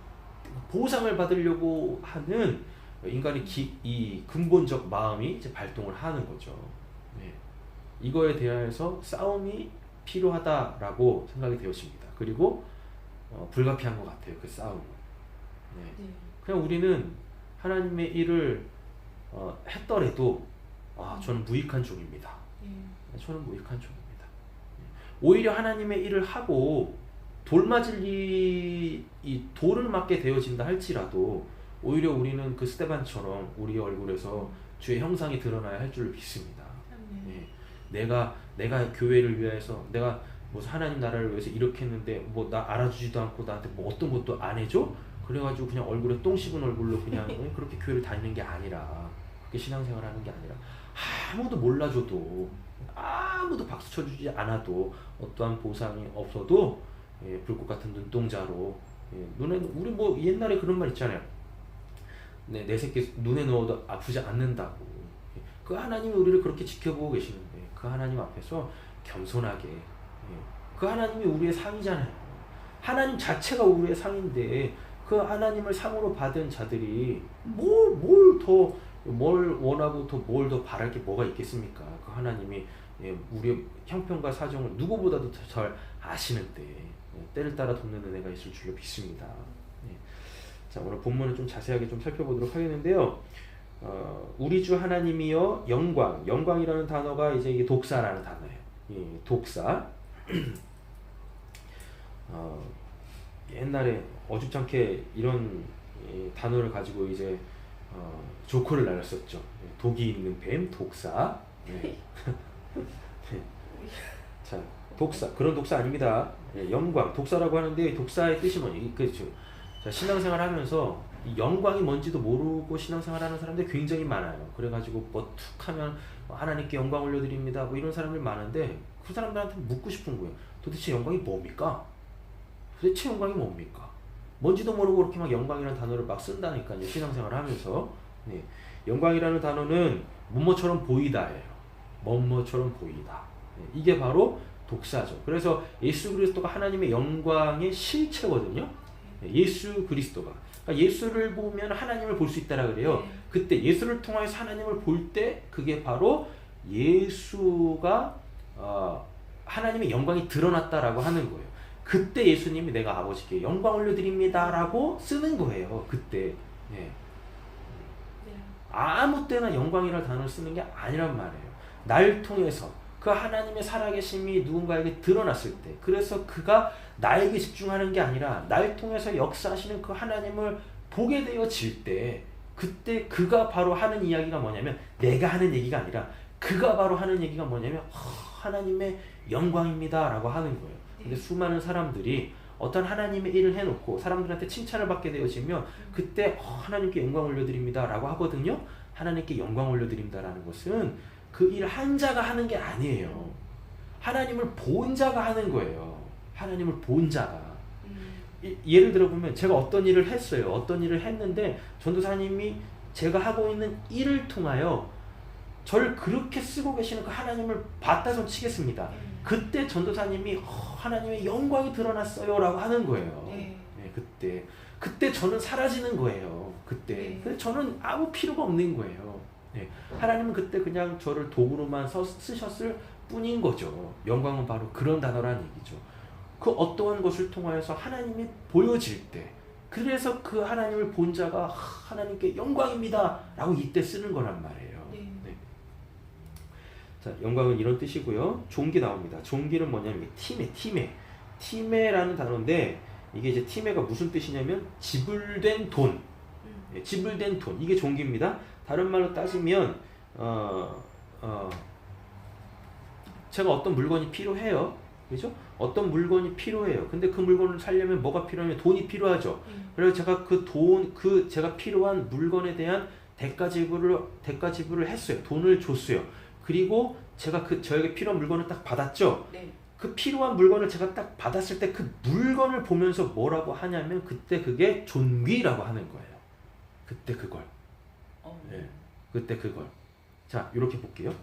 보상을 받으려고 하는 인간의 이 근본적 마음이 이제 발동을 하는 거죠. 네. 이거에 대해서 싸움이 필요하다라고 생각이 되었습니다. 그리고 불가피한 것 같아요. 그 싸움은. 네. 그냥 우리는 하나님의 일을 했더라도 저는 무익한 종입니다. 저는 무익한 종입니다. 오히려 하나님의 일을 하고 돌 맞을 이 돌을 맞게 되어진다 할지라도 오히려 우리는 그 스데반처럼 우리의 얼굴에서 주의 형상이 드러나야 할 줄 믿습니다. 예. 내가 교회를 위해서 내가 무슨 하나님 나라를 위해서 이렇게 했는데 뭐 나 알아주지도 않고 나한테 뭐 어떤 것도 안 해줘? 그래가지고 그냥 얼굴에 똥 씹은 얼굴로 그냥 그렇게 교회를 다니는 게 아니라 그렇게 신앙생활 하는 게 아니라 아무도 몰라줘도 아무도 박수 쳐주지 않아도 어떠한 보상이 없어도 예, 불꽃 같은 눈동자로 예, 우리 뭐 옛날에 그런 말 있잖아요. 네, 내 새끼 눈에 넣어도 아프지 않는다고. 예, 그 하나님이 우리를 그렇게 지켜보고 계시는데 그 하나님 앞에서 겸손하게 그 하나님이 우리의 상이잖아요. 하나님 자체가 우리의 상인데 그 하나님을 상으로 받은 자들이 뭘 원하고 뭘 더 바랄 게 뭐가 있겠습니까? 그 하나님이 예, 우리의 형편과 사정을 누구보다도 더 잘 아시는 때 때를 따라 돕는 은혜가 있을 줄로 믿습니다. 예. 자, 오늘 본문을 좀 자세하게 좀 살펴보도록 하겠는데요. 우리 주 하나님이여 영광, 영광이라는 단어가 이제 이게 독사라는 단어예요. 독사. 옛날에 어줍잖게 이런 단어를 가지고 이제 조커를 날렸었죠. 독이 있는 뱀, 독사. 네. 자, 독사, 그런 독사 아닙니다. 영광, 독사라고 하는데 독사의 뜻이 뭐니? 그렇죠. 자, 신앙생활 하면서 이 영광이 뭔지도 모르고 신앙생활 하는 사람들이 굉장히 많아요. 그래가지고 뭐 툭 하면 하나님께 영광 올려드립니다. 뭐 이런 사람들 많은데 그 사람들한테 묻고 싶은 거예요. 도대체 영광이 뭡니까? 도대체 영광이 뭡니까? 뭔지도 모르고 그렇게 막 영광이라는 단어를 막 쓴다니까요. 신앙생활 하면서. 네. 영광이라는 단어는 뭐뭐처럼 보이다예요. 뭐뭐처럼 보이다. 네. 이게 바로 독사죠. 그래서 예수 그리스도가 하나님의 영광의 실체거든요. 네. 예수 그리스도가. 그러니까 예수를 보면 하나님을 볼 수 있다라 그래요. 그때 예수를 통해서 하나님을 볼 때 그게 바로 예수가 하나님의 영광이 드러났다라고 하는 거예요. 그때 예수님이 내가 아버지께 영광 올려드립니다라고 쓰는 거예요. 그때. 예. 아무 때나 영광이라는 단어를 쓰는 게 아니란 말이에요. 날 통해서 그 하나님의 살아계심이 누군가에게 드러났을 때, 그래서 그가 나에게 집중하는 게 아니라 날 통해서 역사하시는 그 하나님을 보게 되어질 때, 그때 그가 바로 하는 이야기가 뭐냐면, 내가 하는 얘기가 아니라 그가 바로 하는 얘기가 뭐냐면 하나님의 영광입니다 라고 하는 거예요. 근데 수많은 사람들이 어떤 하나님의 일을 해놓고 사람들한테 칭찬을 받게 되어지면 그때 하나님께 영광 올려드립니다 라고 하거든요. 하나님께 영광 올려드립니다 라는 것은 그 일 한 자가 하는 게 아니에요. 하나님을 본 자가 하는 거예요. 하나님을 본 자가. 예를 들어 보면 제가 어떤 일을 했어요. 어떤 일을 했는데 전도사님이 제가 하고 있는 일을 통하여 저를 그렇게 쓰고 계시는 그 하나님을 봤다 손 치겠습니다. 그때 전도사님이 하나님의 영광이 드러났어요 라고 하는 거예요. 네, 그때 저는 사라지는 거예요. 그때 저는 아무 필요가 없는 거예요. 네, 하나님은 그때 그냥 저를 도구로만 쓰셨을 뿐인 거죠. 영광은 바로 그런 단어라는 얘기죠. 그 어떠한 것을 통하여서 하나님이 보여질 때, 그래서 그 하나님을 본 자가 하나님께 영광입니다 라고 이때 쓰는 거란 말이에요. 네. 자, 영광은 이런 뜻이고요. 존귀 나옵니다. 존귀는 뭐냐면 티메라는 단어인데, 이게 이제 티메가 무슨 뜻이냐면 지불된 돈. 지불된 돈. 이게 존귀입니다. 다른 말로 따지면 제가 어떤 물건이 필요해요. 그죠? 어떤 물건이 필요해요. 근데 그 물건을 사려면 뭐가 필요하면 돈이 필요하죠. 그래서 제가 제가 필요한 물건에 대한 대가 지불을 했어요. 돈을 줬어요. 그리고 제가 저에게 필요한 물건을 딱 받았죠. 네. 그 필요한 물건을 제가 딱 받았을 때 그 물건을 보면서 뭐라고 하냐면 그때 그게 존귀라고 하는 거예요. 그때 그걸. 네. 그때 그걸. 자, 이렇게 볼게요.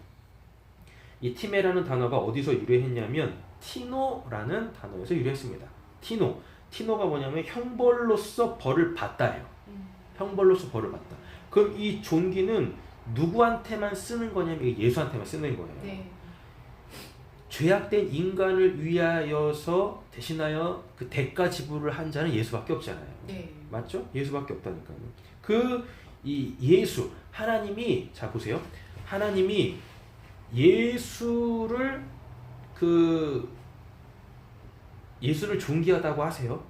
이 티메라는 단어가 어디서 유래했냐면 티노라는 단어에서 유래했습니다. 티노가 뭐냐면 형벌로서 벌을 받다예요. 형벌로서 벌을 받다. 그럼 이 존귀는 누구한테만 쓰는 거냐면 예수한테만 쓰는 거예요. 네. 죄악된 인간을 위하여서 대신하여 그 대가 지불을 한 자는 예수밖에 없잖아요. 네. 맞죠? 예수밖에 없다니까요. 예수, 하나님이, 자 보세요. 하나님이 예수를 존귀하다고 하세요.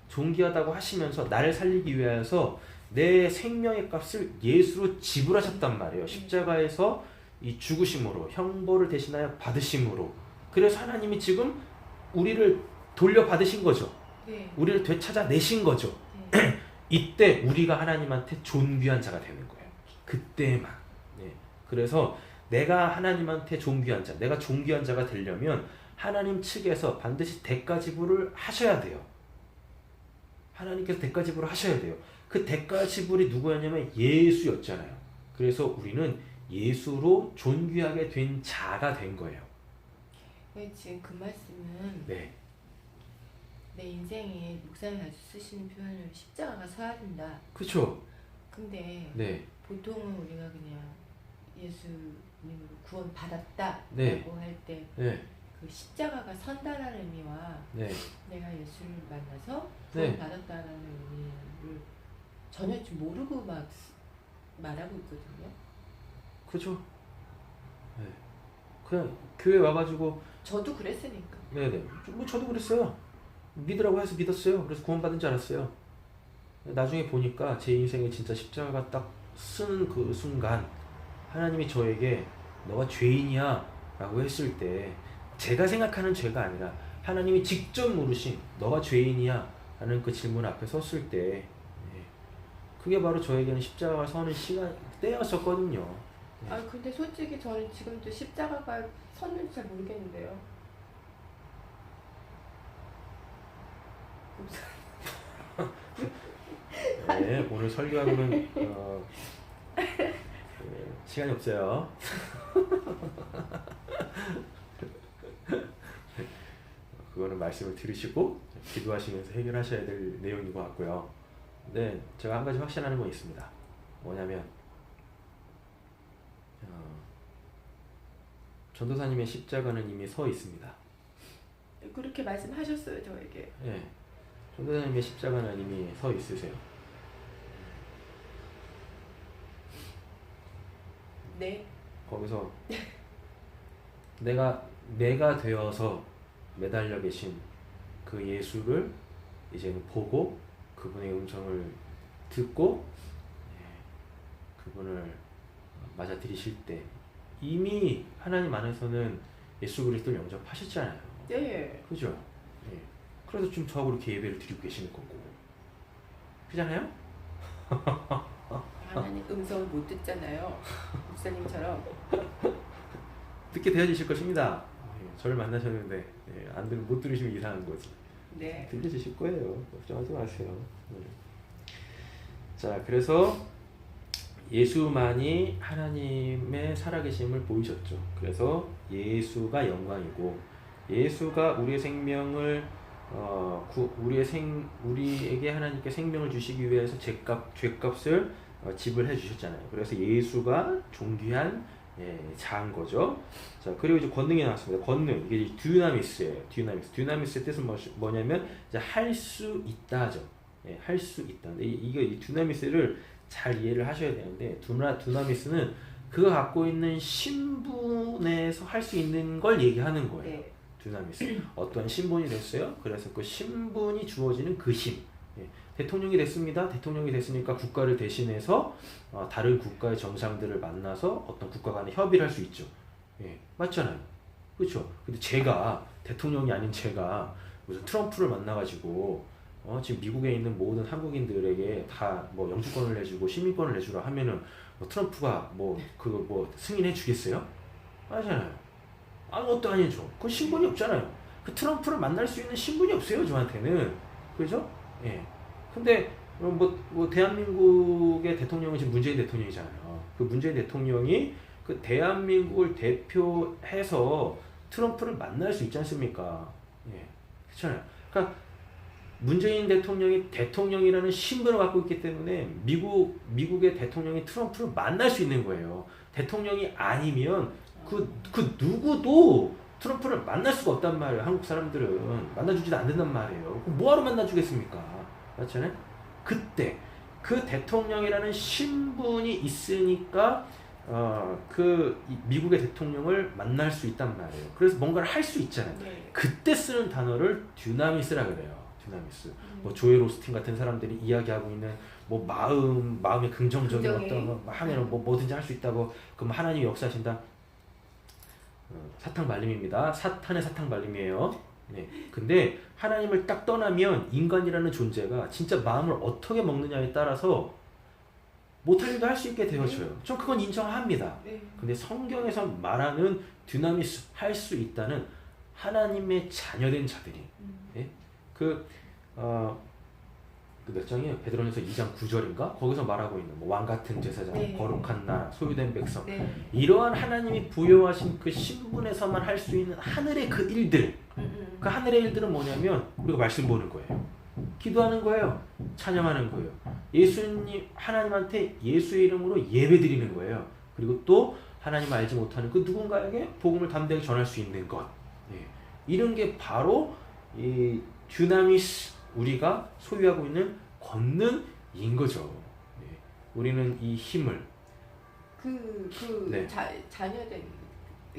존귀하다고 하시면서 나를 살리기 위하여서 내 생명의 값을 예수로 지불하셨단 말이에요. 십자가에서 이 죽으심으로, 형벌을 대신하여 받으심으로. 그래서 하나님이 지금 우리를 돌려받으신 거죠. 네. 우리를 되찾아내신 거죠. 네. 이때 우리가 하나님한테 존귀한 자가 되는 거예요. 그때만. 네. 그래서 내가 하나님한테 존귀한 자, 내가 존귀한 자가 되려면 하나님 측에서 반드시 대가 지불을 하셔야 돼요. 하나님께서 대가 지불을 하셔야 돼요. 그 대가 지불이 누구였냐면 예수였잖아요. 그래서 우리는 예수로 존귀하게 된 자가 된 거예요. 네, 지금 그 말씀은 네. 내 인생에 목사님 자주 쓰시는 표현을 십자가가 서야 된다. 그렇죠. 근데 네. 보통은 우리가 그냥 예수님으로 구원 받았다라고 네. 할 때 네. 그 십자가가 선다라는 의미와 네. 내가 예수를 만나서 네. 구원 받았다라는 의미를 전혀 좀 모르고 막 말하고 있거든요. 그죠? 네. 그냥 교회 와가지고 저도 그랬으니까. 네네. 뭐 저도 그랬어요. 믿으라고 해서 믿었어요. 그래서 구원받은 줄 알았어요. 나중에 보니까 제 인생에 진짜 십자가가 딱 쓰는 그 순간 하나님이 저에게 너가 죄인이야 라고 했을 때 제가 생각하는 죄가 아니라 하나님이 직접 물으신 너가 죄인이야 라는 그 질문 앞에 섰을 때 예, 그게 바로 저에게는 십자가가 서는 시간 때였었거든요. 아 근데 솔직히 저는 지금도 십자가가 섰는지 잘 모르겠는데요. 네, 오늘 설교하고는 시간이 없어요. 그거는 말씀을 들으시고 기도하시면서 해결하셔야 될 내용인 것 같고요. 네, 제가 한 가지 확신하는 건 있습니다. 뭐냐면 전도사님의 십자가는 이미 서 있습니다. 그렇게 말씀하셨어요 저에게. 네, 전도사님의 십자가는 이미 서 있으세요. 네. 거기서 내가 되어서 매달려 계신 그 예수를 이제는 보고 그분의 음성을 듣고 그분을 맞아들이실 때 이미 하나님 안에서는 예수 그리스도를 영접하셨잖아요. 네. 그죠? 예. 그래서 지금 저하고 이렇게 예배를 드리고 계시는 거고. 그잖아요? 하나님 음성을 못 듣잖아요. 목사님처럼. 듣게 되어지실 것입니다. 예, 저를 만나셨는데 못 들으시면 이상한 거지. 네. 들려주실 거예요. 걱정하지 마세요. 자, 그래서 예수만이 하나님의 살아계심을 보이셨죠. 그래서 예수가 영광이고 예수가 우리의 생명을 우리에게 하나님께 생명을 주시기 위해서 죄값을 지불해 주셨잖아요. 그래서 예수가 존귀한 자인 거죠. 자, 그리고 이제 권능이 나왔습니다. 권능, 이게 이제 듀나미스예요. 듀나미스의 뜻은 뭐냐면 이제 할 수 있다죠. 할 수 있다. 이 듀나미스를 잘 이해를 하셔야 되는데 듀나미스는 그가 갖고 있는 신분에서 할 수 있는 걸 얘기하는 거예요. 네. 듀나미스. 어떤 신분이 됐어요. 그래서 그 신분이 주어지는 그 힘. 대통령이 됐습니다. 대통령이 됐으니까 국가를 대신해서 다른 국가의 정상들을 만나서 어떤 국가 간에 협의를 할 수 있죠. 맞잖아요. 그렇죠. 근데 제가 대통령이 아닌 제가 무슨 트럼프를 만나가지고 지금 미국에 있는 모든 한국인들에게 다 뭐 영주권을 내주고 시민권을 내주라 하면은 뭐 트럼프가 승인해 주겠어요? 아니잖아요. 아무것도 아니죠. 그 신분이 없잖아요. 그 트럼프를 만날 수 있는 신분이 없어요, 저한테는. 그죠? 예. 근데 대한민국의 대통령은 지금 문재인 대통령이잖아요. 그 문재인 대통령이 그 대한민국을 대표해서 트럼프를 만날 수 있지 않습니까? 예. 그렇잖아요. 그러니까 문재인 대통령이 대통령이라는 신분을 갖고 있기 때문에 미국의 대통령이 트럼프를 만날 수 있는 거예요. 대통령이 아니면 그 누구도 트럼프를 만날 수가 없단 말이에요. 한국 사람들은 만나주지도 않는단 말이에요. 뭐하러 만나주겠습니까? 맞잖아요. 그때 그 대통령이라는 신분이 있으니까 미국의 대통령을 만날 수 있단 말이에요. 그래서 뭔가를 할 수 있잖아요. 네. 그때 쓰는 단어를 듀나미스라 그래요. 듀나미스. 뭐 조엘 오스틴 같은 사람들이 이야기하고 있는 뭐 마음의 긍정적인 어떤 하면은 뭐든지 할 수 있다고 그럼 하나님이 역사하신다. 사탕 발림입니다. 사탄의 사탕 발림이에요. 네. 근데 하나님을 딱 떠나면 인간이라는 존재가 진짜 마음을 어떻게 먹느냐에 따라서 못할 일도 할 수 있게 되어져요. 전 그건 인정합니다. 네. 근데 성경에서 말하는 듀나미스, 할 수 있다는 하나님의 자녀된 자들이 몇 장이에요? 베드로전서 2장 9절인가? 거기서 말하고 있는 왕 같은 제사장, 네. 거룩한 나라, 소유된 백성. 네. 이러한 하나님이 부여하신 그 신분에서만 할 수 있는 하늘의 그 일들. 그 하늘의 일들은 뭐냐면 우리가 말씀 보는 거예요. 기도하는 거예요. 찬양하는 거예요. 예수님, 하나님한테 예수의 이름으로 예배 드리는 거예요. 그리고 또 하나님을 알지 못하는 그 누군가에게 복음을 담대하게 전할 수 있는 것. 예. 이런 게 바로 이 듀나미스, 우리가 소유하고 있는 권능인 거죠. 예. 우리는 이 힘을 네. 자녀들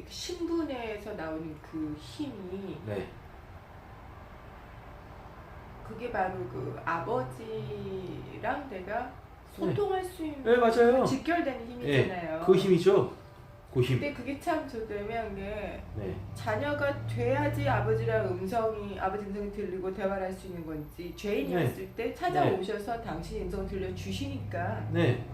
신분에서 나오는 그 힘이 네. 그게 바로 그 아버지랑 내가 소통할 수 있는 네, 맞아요. 직결되는 힘이잖아요. 그 힘이죠. 그 힘. 근데 그게 참 애매한 게 네. 자녀가 돼야지 아버지랑 아버지 음성이 들리고 대화를 할 수 있는 건지, 죄인이었을 때 찾아오셔서 당신의 음성을 들려주시니까 네.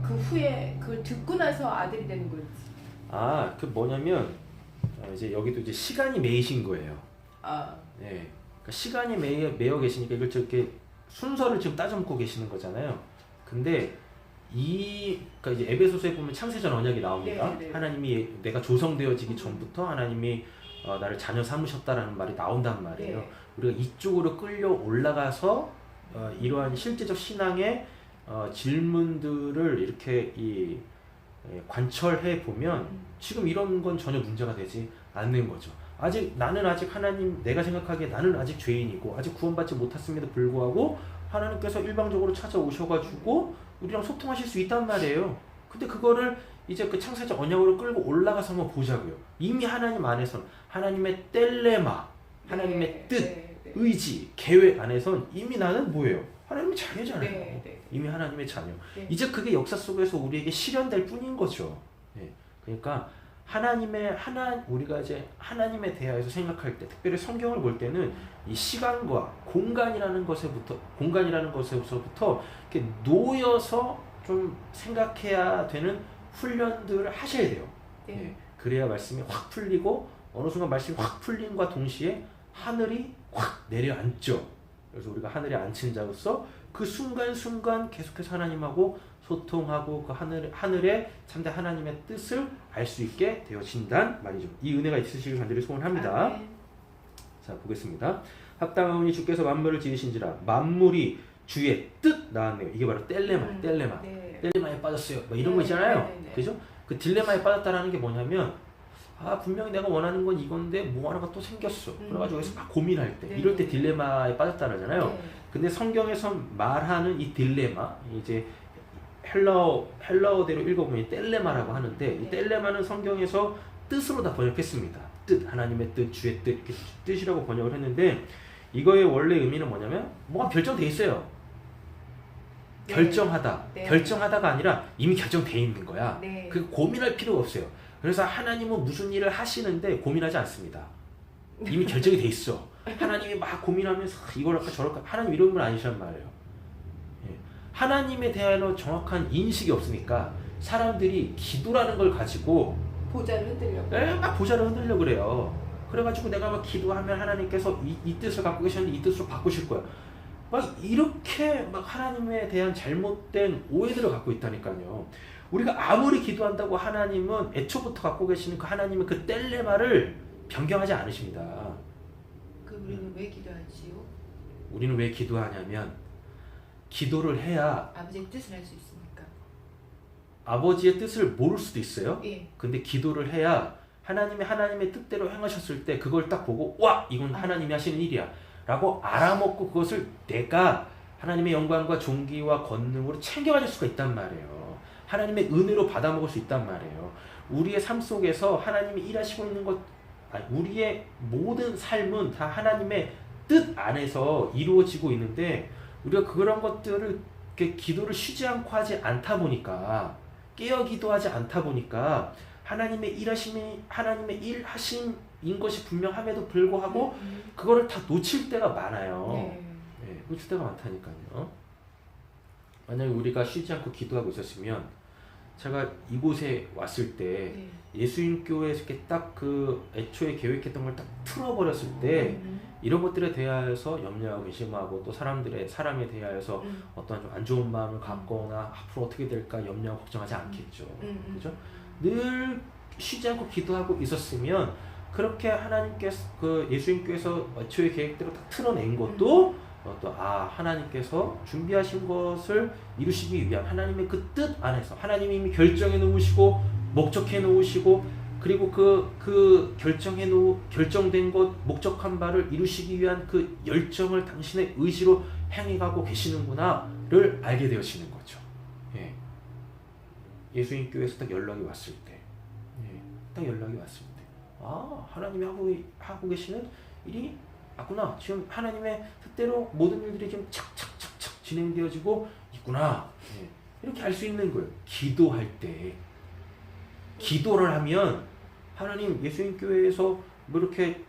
그 후에 그걸 듣고 나서 아들이 되는 건지. 아, 그 뭐냐면 이제 여기도 이제 시간이 매이신 거예요. 아, 네. 그러니까 시간이 매여 계시니까 이걸 저렇게 순서를 지금 따져먹고 계시는 거잖아요. 근데 그러니까 이제 에베소서에 보면 창세전 언약이 나옵니다. 네, 네. 하나님이 내가 조성되어지기 전부터 하나님이 나를 자녀 삼으셨다라는 말이 나온단 말이에요. 네. 우리가 이쪽으로 끌려 올라가서 이러한 실제적 신앙의 질문들을 이렇게 관철해 보면 지금 이런 건 전혀 문제가 되지 않는 거죠. 나는 아직 하나님, 내가 생각하기에 나는 아직 죄인이고 아직 구원받지 못했음에도 불구하고 하나님께서 일방적으로 찾아오셔가지고 우리랑 소통하실 수 있단 말이에요. 근데 그거를 이제 그 창세적 언약으로 끌고 올라가서 한번 보자고요. 이미 하나님 안에서는 하나님의 텔레마, 하나님의 뜻, 의지, 계획 안에선 이미 나는 뭐예요? 하나님의 자녀잖아요. 이미 하나님의 자녀. 이제 그게 역사 속에서 우리에게 실현될 뿐인 거죠. 그러니까 우리가 이제 하나님에 대하여서 생각할 때, 특별히 성경을 볼 때는 이 시간과 공간이라는 것에서부터 이렇게 놓여서 좀 생각해야 되는 훈련들을 하셔야 돼요. 그래야 말씀이 확 풀리고 어느 순간 말씀이 확 풀림과 동시에 하늘이 확 내려앉죠. 그래서 우리가 하늘에 앉힌 자로서 그 순간순간 계속해서 하나님하고 소통하고 그 하늘에 참된 하나님의 뜻을 알 수 있게 되어진단 말이죠. 이 은혜가 있으시길 간절히 소원합니다. 아멘. 자, 보겠습니다. 합당하오니 주께서 만물을 지으신지라 만물이 주의 뜻 나왔네요. 이게 바로 텔레마. 텔레마에 빠졌어요. 뭐 이런 거 있잖아요. 그죠? 그 딜레마에 빠졌다라는 게 뭐냐면 분명히 내가 원하는 건 이건데 뭐 하나가 또 생겼어. 그래가지고 여기서 막 고민할 때 이럴 때 딜레마에 빠졌다라잖아요. 근데 성경에서 말하는 이 딜레마, 이제 헬라어대로 읽어보면 텔레마라고 하는데 이 텔레마는 성경에서 뜻으로 다 번역했습니다. 뜻, 하나님의 뜻, 주의 뜻, 이렇게 뜻이라고 번역을 했는데 이거의 원래 의미는 뭐냐면 뭐가 결정돼 있어요. 결정하다. 결정하다가 아니라 이미 결정돼 있는 거야. 그 고민할 필요가 없어요. 그래서 하나님은 무슨 일을 하시는데 고민하지 않습니다. 이미 결정이 돼 있어. 하나님이 막 고민하면서 이걸 할까 저럴까, 하나님 이런 분 아니시란 말이에요. 하나님에 대한 정확한 인식이 없으니까 사람들이 기도라는 걸 가지고 보좌를 흔들려고. 막 보좌를 흔들려고 그래요. 그래가지고 내가 막 기도하면 하나님께서 이 뜻을 갖고 계셨는데 이 뜻으로 바꾸실 거야. 막 이렇게 막 하나님에 대한 잘못된 오해들을 갖고 있다니까요. 우리가 아무리 기도한다고 하나님은 애초부터 갖고 계시는 그 하나님의 그 텔레마를 변경하지 않으십니다. 우리는 왜 기도하지요? 우리는 왜 기도하냐면 기도를 해야 아버지의 뜻을 알 수 있으니까. 아버지의 뜻을 모를 수도 있어요. 예. 근데 기도를 해야 하나님의 뜻대로 행하셨을 때 그걸 딱 보고 와, 이건 하나님이 하시는 일이야 라고 알아먹고 그것을 내가 하나님의 영광과 존귀와 권능으로 챙겨가질 수가 있단 말이에요. 하나님의 은혜로 받아먹을 수 있단 말이에요. 우리의 삶 속에서 하나님이 일하시고 있는 것, 우리의 모든 삶은 다 하나님의 뜻 안에서 이루어지고 있는데 우리가 그런 것들을 이렇게 기도를 쉬지 않고 하지 않다 보니까, 깨어 기도하지 않다 보니까 하나님의 일하심인 것이 분명함에도 불구하고 그거를 다 놓칠 때가 많아요. 놓칠 때가 많다니까요. 만약에 우리가 쉬지 않고 기도하고 있었으면, 제가 이곳에 왔을 때 예수님교회에서 이렇게 딱 그 애초에 계획했던 걸 딱 틀어버렸을 때 이런 것들에 대하여서 염려하고 의심하고 또 사람에 대하여서 어떤 좀 안 좋은 마음을 갖거나 앞으로 어떻게 될까 염려하고 걱정하지 않겠죠. 그죠? 늘 쉬지 않고 기도하고 있었으면 그렇게 하나님께서 그 예수님께서 애초에 계획대로 딱 틀어낸 것도 하나님께서 준비하신 것을 이루시기 위한 하나님의 그 뜻 안에서 하나님이 이미 결정해 놓으시고 목적해 놓으시고 그리고 그 결정된 것 목적한 바를 이루시기 위한 그 열정을 당신의 의지로 행해가고 계시는구나를 알게 되어지는 거죠. 예. 예수님 교회에서 딱 연락이 왔을 때, 딱 연락이 왔을 때, 하나님이 하고 계시는 일이 맞구나. 지금 하나님의 뜻대로 모든 일들이 지금 착착착착 진행되어지고 있구나. 이렇게 알 수 있는 거예요. 기도할 때, 기도를 하면 하나님 예수님 교회에서 뭐 이렇게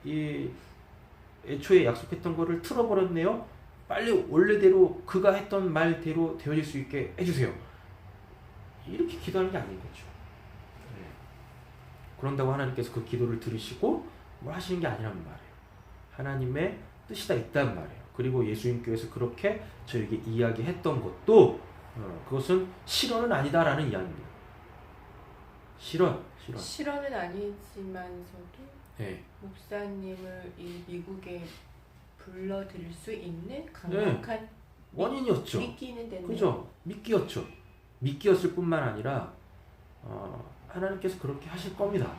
애초에 약속했던 거를 틀어버렸네요. 빨리 원래대로 그가 했던 말대로 되어질 수 있게 해주세요. 이렇게 기도하는 게 아닌 거죠. 그런다고 하나님께서 그 기도를 들으시고 뭘 하시는 게 아니란 말이에요. 하나님의 뜻이 다 있단 말이에요. 그리고 예수님 교회에서 그렇게 저에게 이야기했던 것도 그것은 실언은 아니다라는 이야기입니다. 실언은 아니지만서도 네. 목사님을 이 미국에 불러들일 수 있는 강력한 원인이었죠. 미끼는 됐네요. 그죠? 미끼였죠. 미끼였을 뿐만 아니라 하나님께서 그렇게 하실 겁니다.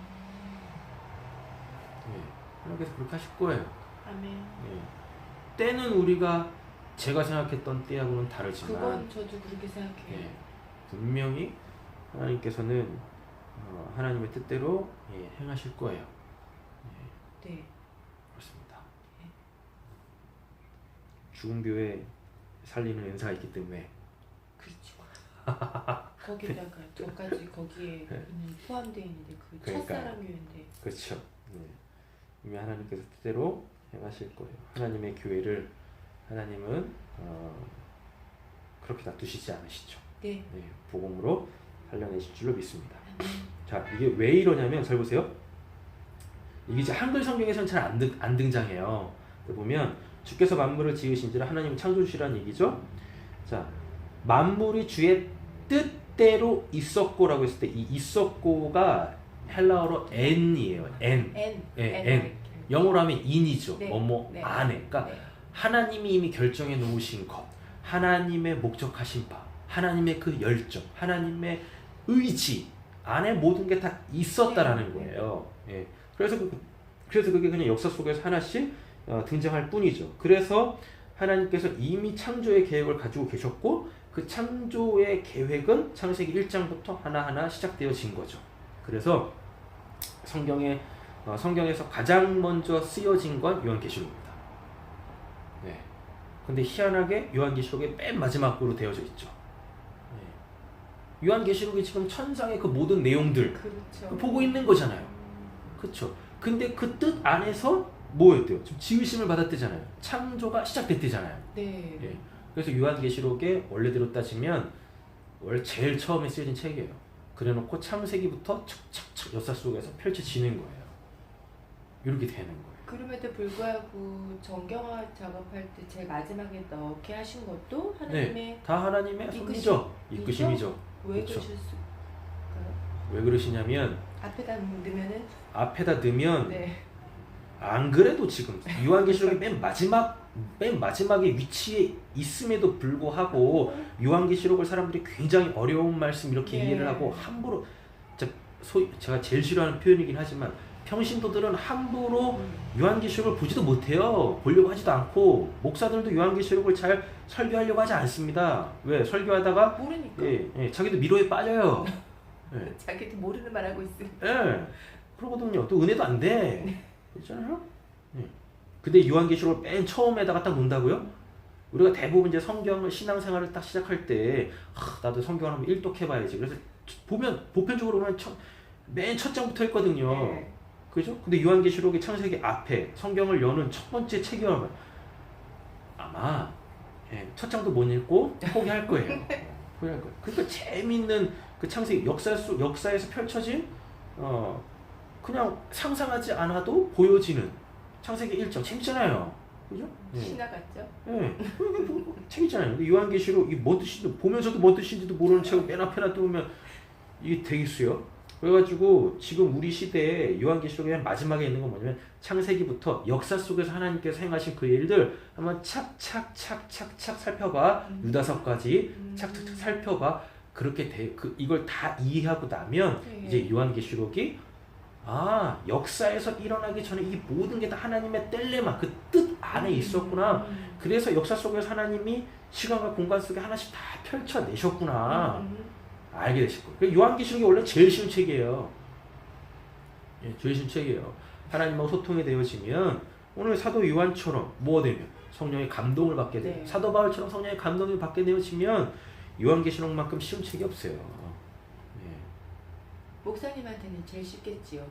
하나님께서 그렇게 하실 거예요. 아멘. 때는 제가 생각했던 때하고는 다르지만 그건 저도 그렇게 생각해요. 분명히 하나님께서는 하나님의 뜻대로 행하실 거예요. 네. 그렇습니다. 죽은 교회 살리는 은사가 있기 때문에 그렇죠. 거기다가 저까지 거기에 있는 포함되어 있는데 그러니까요. 첫사랑 교회인데. 그렇죠. 이미 하나님께서 뜻대로 행하실 거예요. 하나님의 교회를 하나님은 그렇게 놔두시지 않으시죠. 네. 복음으로 살려내실 줄로 믿습니다. 자, 이게 왜 이러냐면 잘 보세요. 이게 이제 한글 성경에서는 잘 안 등장해요. 보면 주께서 만물을 지으신지라 하나님은 창조주시라는 얘기죠. 자, 만물이 주의 뜻대로 있었고라고 했을 때 이 있었고가 헬라어로 n이에요. n. 영어로 하면 in이죠. 네. 뭐뭐 안에. 그러니까 하나님이 이미 결정해 놓으신 것, 하나님의 목적하신 바, 하나님의 그 열정, 하나님의 의지 안에 모든 게 다 있었다라는 거예요. 그래서 그게 그냥 역사 속에서 하나씩 등장할 뿐이죠. 그래서 하나님께서 이미 창조의 계획을 가지고 계셨고 그 창조의 계획은 창세기 1장부터 하나하나 시작되어진 거죠. 그래서 성경에서 가장 먼저 쓰여진 건 요한계시록입니다. 근데 희한하게 요한계시록의 맨 마지막으로 되어져 있죠. 요한계시록이 지금 천상의 그 모든 내용들 그렇죠. 보고 있는 거잖아요. 그렇죠. 근데 그 뜻 안에서 뭐였대요? 지금 지으심을 받았대잖아요. 창조가 시작됐대잖아요. 네. 그래서 요한계시록에 원래대로 따지면 원래 제일 처음에 쓰여진 책이에요. 그래놓고 창세기부터 착착착 역사 속에서 펼쳐지는 거예요. 이렇게 되는 거예요. 그럼에도 불구하고 정경화 작업할 때 제일 마지막에 넣게 하신 것도 하나님의 다 하나님의 섭리죠. 이끄심이죠. 왜 그렇죠. 그러셨을까요? 왜 그러시냐면 앞에다 넣으면 안 그래도 지금 요한계시록의 맨 마지막에 위치에 있음에도 불구하고 요한계시록을 사람들이 굉장히 어려운 말씀 이렇게 이해를 하고 함부로 제가 제일 싫어하는 표현이긴 하지만 평신도들은 함부로 요한계시록을 보지도 못해요. 보려고 하지도 않고 목사들도 요한계시록을 잘 설교하려고 하지 않습니다. 왜? 설교하다가 모르니까. 자기도 미로에 빠져요. 자기도 모르는 말 하고 있어요. 그러거든요. 또 은혜도 안 돼. 그렇잖아요. 근데 요한계시록을 맨 처음에다가 딱 놓는다고요? 우리가 대부분 이제 성경을 신앙생활을 딱 시작할 때 나도 성경을 한번 일독해봐야지. 그래서 보편적으로 보면 맨 첫 장부터 했거든요. 그죠? 근데 요한계시록의 창세기 앞에 성경을 여는 첫 번째 책이라면 아마 첫 장도 못 읽고 포기할 거예요. 그러니까 재미있는 그 창세기 역사에서 펼쳐진 그냥 상상하지 않아도 보여지는 창세기 1장 재밌잖아요. 그죠? 신화 같죠? 책이잖아요. 근데 요한계시록 이게 뭔 뜻인지 보면서도 뭔 뜻인지도 모르는 책을 맨 앞에 놔두면 이게 되겠어요? 그래가지고 지금 우리 시대에 요한계시록의 마지막에 있는 건 뭐냐면 창세기부터 역사 속에서 하나님께서 행하신 그 일들 한번 착착착착착 살펴봐. 유다서까지 착착착 살펴봐. 그렇게 이걸 다 이해하고 나면 네. 이제 요한계시록이 역사에서 일어나기 전에 이 모든 게 다 하나님의 텔레마 그 뜻 안에 있었구나. 그래서 역사 속에서 하나님이 시간과 공간 속에 하나씩 다 펼쳐내셨구나. 알게 되실 거예요. 요한계시록이 원래 제일 쉬운 책이에요. 예, 제일 쉬운 책이에요. 하나님하고 소통이 되어지면 오늘 사도 요한처럼 뭐가 되면 성령의 감동을 받게 돼요. 네. 사도 바울처럼 성령의 감동을 받게 되어지면 요한계시록만큼 쉬운 책이 없어요. 예. 목사님한테는 제일 쉽겠지요.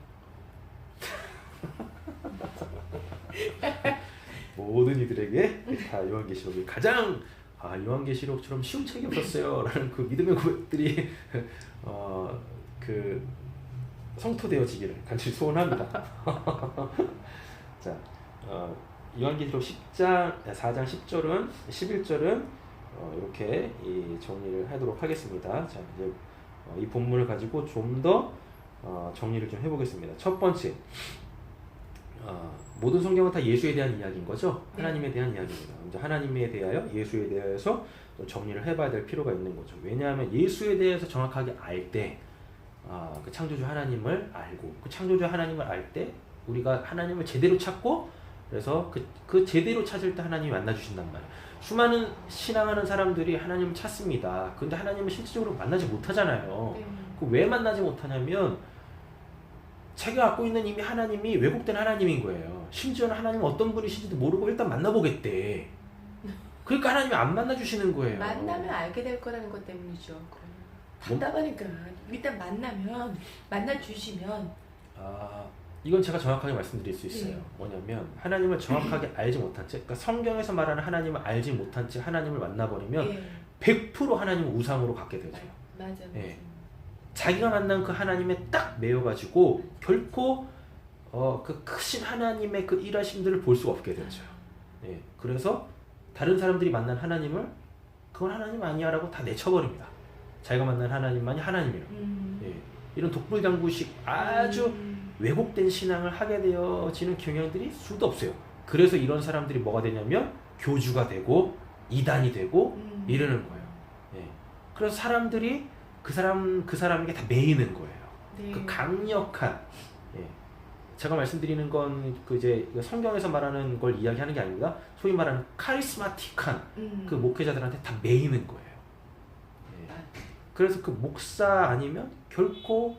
모든 이들에게 다 요한계시록이 가장 요한계시록처럼 쉬운 책이 없었어요 라는 그 믿음의 고백들이 그 성토되어지기를 간절히 소원합니다. 자, 요한계시록 4장 10절은 11절은 이렇게 정리를 하도록 하겠습니다. 자, 이제 이 본문을 가지고 좀 더 정리를 좀 해보겠습니다. 첫 번째, 모든 성경은 다 예수에 대한 이야기인 거죠. 네. 하나님에 대한 이야기입니다. 이제 하나님에 대하여 예수에 대해서 좀 정리를 해봐야 될 필요가 있는 거죠. 왜냐하면 예수에 대해서 정확하게 알 때, 그 창조주 하나님을 알고 그 창조주 하나님을 알 때 우리가 하나님을 제대로 찾고 그래서 그 제대로 찾을 때 하나님이 만나주신단 말이에요. 수많은 신앙하는 사람들이 하나님을 찾습니다. 근데 하나님을 실질적으로 만나지 못하잖아요. 네. 그 왜 만나지 못하냐면 자기가 갖고 있는 이미 하나님이 왜곡된 하나님인 거예요. 심지어는 하나님은 어떤 분이신지도 모르고 일단 만나보겠대. 그러니까 하나님이 안 만나주시는 거예요. 만나면 알게 될 거라는 것 때문이죠. 답답하니까 일단 만나주시면 이건 제가 정확하게 말씀드릴 수 있어요. 뭐냐면 하나님을 정확하게 알지 못한 채, 그러니까 성경에서 말하는 하나님을 알지 못한 채 하나님을 만나버리면 100% 하나님을 우상으로 갖게 되죠. 맞아. 예. 자기가 만난 그 하나님에 딱 매여가지고 결코 그 크신 하나님의 그 일하심들을 볼 수가 없게 되죠. 예. 그래서 다른 사람들이 만난 하나님을 그건 하나님 아니야라고 다 내쳐버립니다. 자기가 만난 하나님만이 하나님이라고. 예. 이런 독불장구식 아주 왜곡된 신앙을 하게 되어지는 경향들이 수도 없어요. 그래서 이런 사람들이 뭐가 되냐면 교주가 되고 이단이 되고 이러는 거예요. 예. 그래서 사람들이 그 사람에게 다 매이는 거예요. 네. 그 강력한, 예. 제가 말씀드리는 건 이제 성경에서 말하는 걸 이야기하는 게 아닙니다. 소위 말하는 카리스마틱한 그 목회자들한테 다 매이는 거예요. 예. 그래서 그 목사 아니면 결코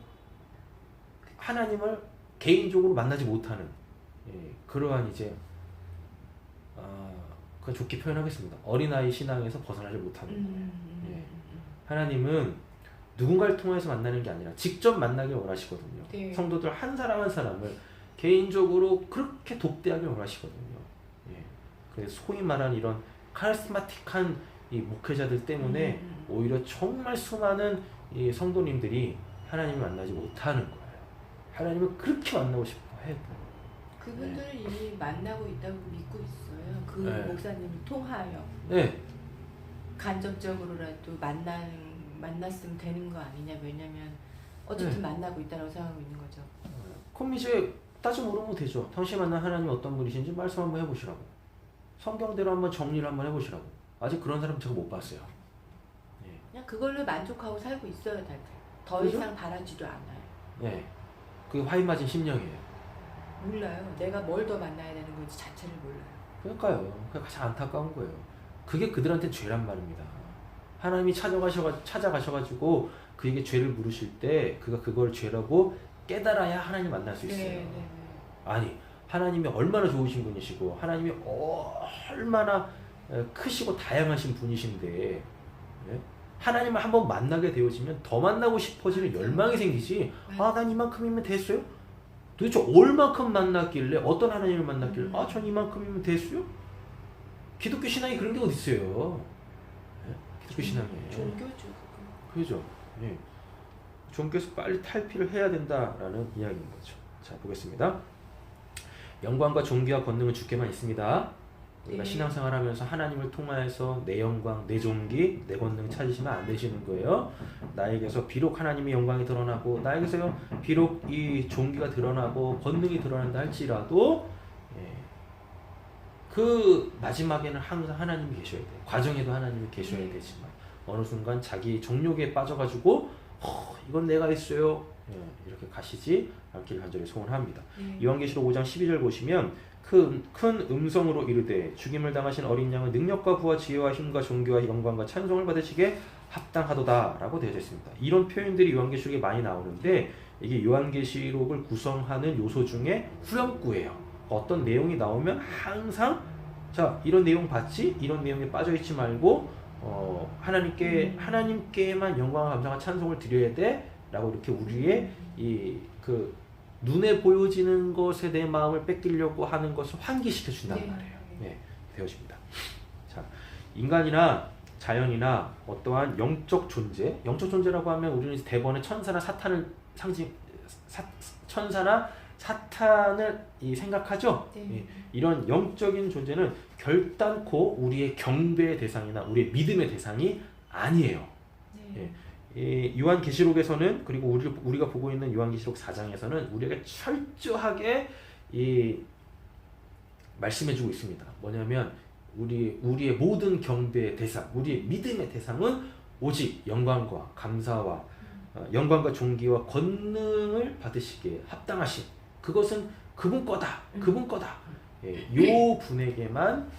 하나님을 개인적으로 만나지 못하는, 예. 그러한 이제 그 좋게 표현하겠습니다. 어린아이 신앙에서 벗어나지 못하는 거예요. 예. 하나님은 누군가를 통해서 만나는 게 아니라 직접 만나길 원하시거든요. 네. 성도들 한 사람 한 사람을 개인적으로 그렇게 돕대하길 원하시거든요. 예. 그래서 소위 말하는 이런 카리스마틱한 이 목회자들 때문에 오히려 정말 수많은 이 성도님들이 하나님을 만나지 못하는 거예요. 하나님을 그렇게 만나고 싶어 해도. 그분들은 이미 만나고 있다고 믿고 있어요. 그 네. 목사님을 통하여 네. 간접적으로라도 만났으면 되는 거 아니냐. 왜냐면 어쨌든 만나고 있다고 생각하고 있는 거죠. 그럼 이제 따져 물으면 되죠. 당신 만난 하나님이 어떤 분이신지 말씀 한번 해보시라고. 성경대로 한번 정리를 한번 해보시라고. 아직 그런 사람 제가 못 봤어요. 예. 그냥 그걸로 만족하고 살고 있어요. 다들. 더 그죠? 이상 바라지도 않아요. 네. 그게 화인 맞은 심령이에요. 몰라요. 내가 뭘 더 만나야 되는 건지 자체를 몰라요. 그러니까요. 그게 가장 안타까운 거예요. 그게 그들한테 죄란 말입니다. 하나님이 찾아가셔가지고 그에게 죄를 물으실 때 그가 그걸 죄라고 깨달아야 하나님 만날 수 있어요. 네. 아니, 하나님이 얼마나 좋으신 분이시고 하나님이 얼마나 크시고 다양하신 분이신데, 예? 하나님을 한번 만나게 되어지면 더 만나고 싶어지는 열망이 생기지. 난 이만큼이면 됐어요? 도대체 얼만큼 만났길래, 어떤 하나님을 만났길래 전 이만큼이면 됐어요? 기독교 신앙이 그런 게 어디 있어요? 예? 기독교 신앙이 종교죠. 그죠? 예. 종교에서 빨리 탈피를 해야 된다라는 이야기인 거죠. 자, 보겠습니다. 영광과 존귀와 권능은 주께만 있습니다. 우리가 네. 신앙생활하면서 하나님을 통하여서 내 영광, 내 존귀, 내 권능 찾으시면 안 되시는 거예요. 나에게서 비록 하나님의 영광이 드러나고 나에게서 비록 이 존귀가 드러나고 권능이 드러난다 할지라도 그 마지막에는 항상 하나님이 계셔야 돼요. 과정에도 하나님이 계셔야 되지만 어느 순간 자기 정욕에 빠져가지고 이건 내가 했어요. 이렇게 가시지 않길 간절히 소원합니다. 요한계시록 5장 12절 보시면 큰 음성으로 이르되 죽임을 당하신 어린 양은 능력과 부와 지혜와 힘과 존귀와 영광과 찬송을 받으시게 합당하도다 라고 되어져 있습니다. 이런 표현들이 요한계시록에 많이 나오는데 이게 요한계시록을 구성하는 요소 중에 후렴구예요. 어떤 내용이 나오면 항상 자 이런 내용 봤지? 이런 내용에 빠져있지 말고 하나님께만 영광과 감사와 찬송을 드려야 돼 라고 이렇게 우리의 그 눈에 보여지는 것에 내 마음을 뺏기려고 하는 것을 환기시켜 준단 말이에요. 네, 되어집니다. 자, 인간이나 자연이나 어떠한 영적 존재라고 하면 우리는 대번에 천사나 사탄을 천사나 사탄을 생각하죠. 이런 영적인 존재는 결단코 우리의 경배의 대상이나 우리의 믿음의 대상이 아니에요. 요한계시록에서는 그리고 우리가 보고 있는 요한계시록 4장에서는 우리에게 철저하게 말씀해주고 있습니다. 뭐냐면 우리의 모든 경배의 대상, 우리의 믿음의 대상은 오직 영광과 감사와 영광과 존귀와 권능을 받으시기에 합당하신 그것은 그분 거다. 요 분에게만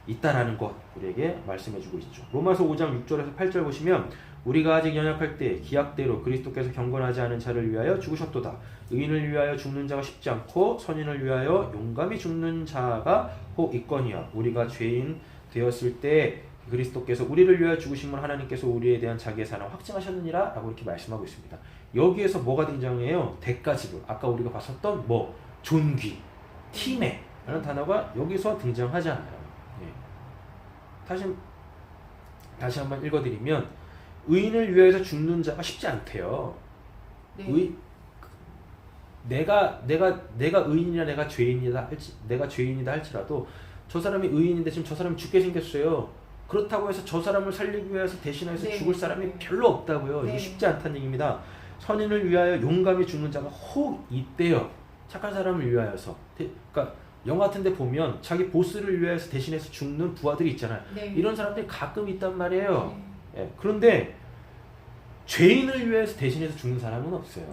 있다라는 것 우리에게 말씀해주고 있죠. 로마서 5장 6절에서 8절 보시면 우리가 아직 연약할 때 기약대로 그리스도께서 경건하지 않은 자를 위하여 죽으셨도다. 의인을 위하여 죽는 자가 쉽지 않고 선인을 위하여 용감히 죽는 자가 혹 있거니와 우리가 죄인 되었을 때 그리스도께서 우리를 위하여 죽으심을 하나님께서 우리에 대한 자기의 사랑을 확증하셨느니라 라고 이렇게 말씀하고 있습니다. 여기에서 뭐가 등장해요? 대가지불. 아까 우리가 봤었던 존귀, 티메 라는 단어가 여기서 등장하잖아요. 다시 한번 읽어드리면 의인을 위하여서 죽는 자가 쉽지 않대요. 내가 의인이나 내가 죄인이다 할지라도 저 사람이 의인인데 지금 저 사람이 죽게 생겼어요. 그렇다고 해서 저 사람을 살리기 위해서 대신해서 죽을 사람이 별로 없다고요. 이게 쉽지 않다는 얘기입니다. 선인을 위하여 용감히 죽는 자가 혹 있대요. 착한 사람을 위하여서. 그러니까 영화 같은 데 보면 자기 보스를 위해서 대신해서 죽는 부하들이 있잖아요. 이런 사람들이 가끔 있단 말이에요. 그런데 죄인을 위해서 대신해서 죽는 사람은 없어요.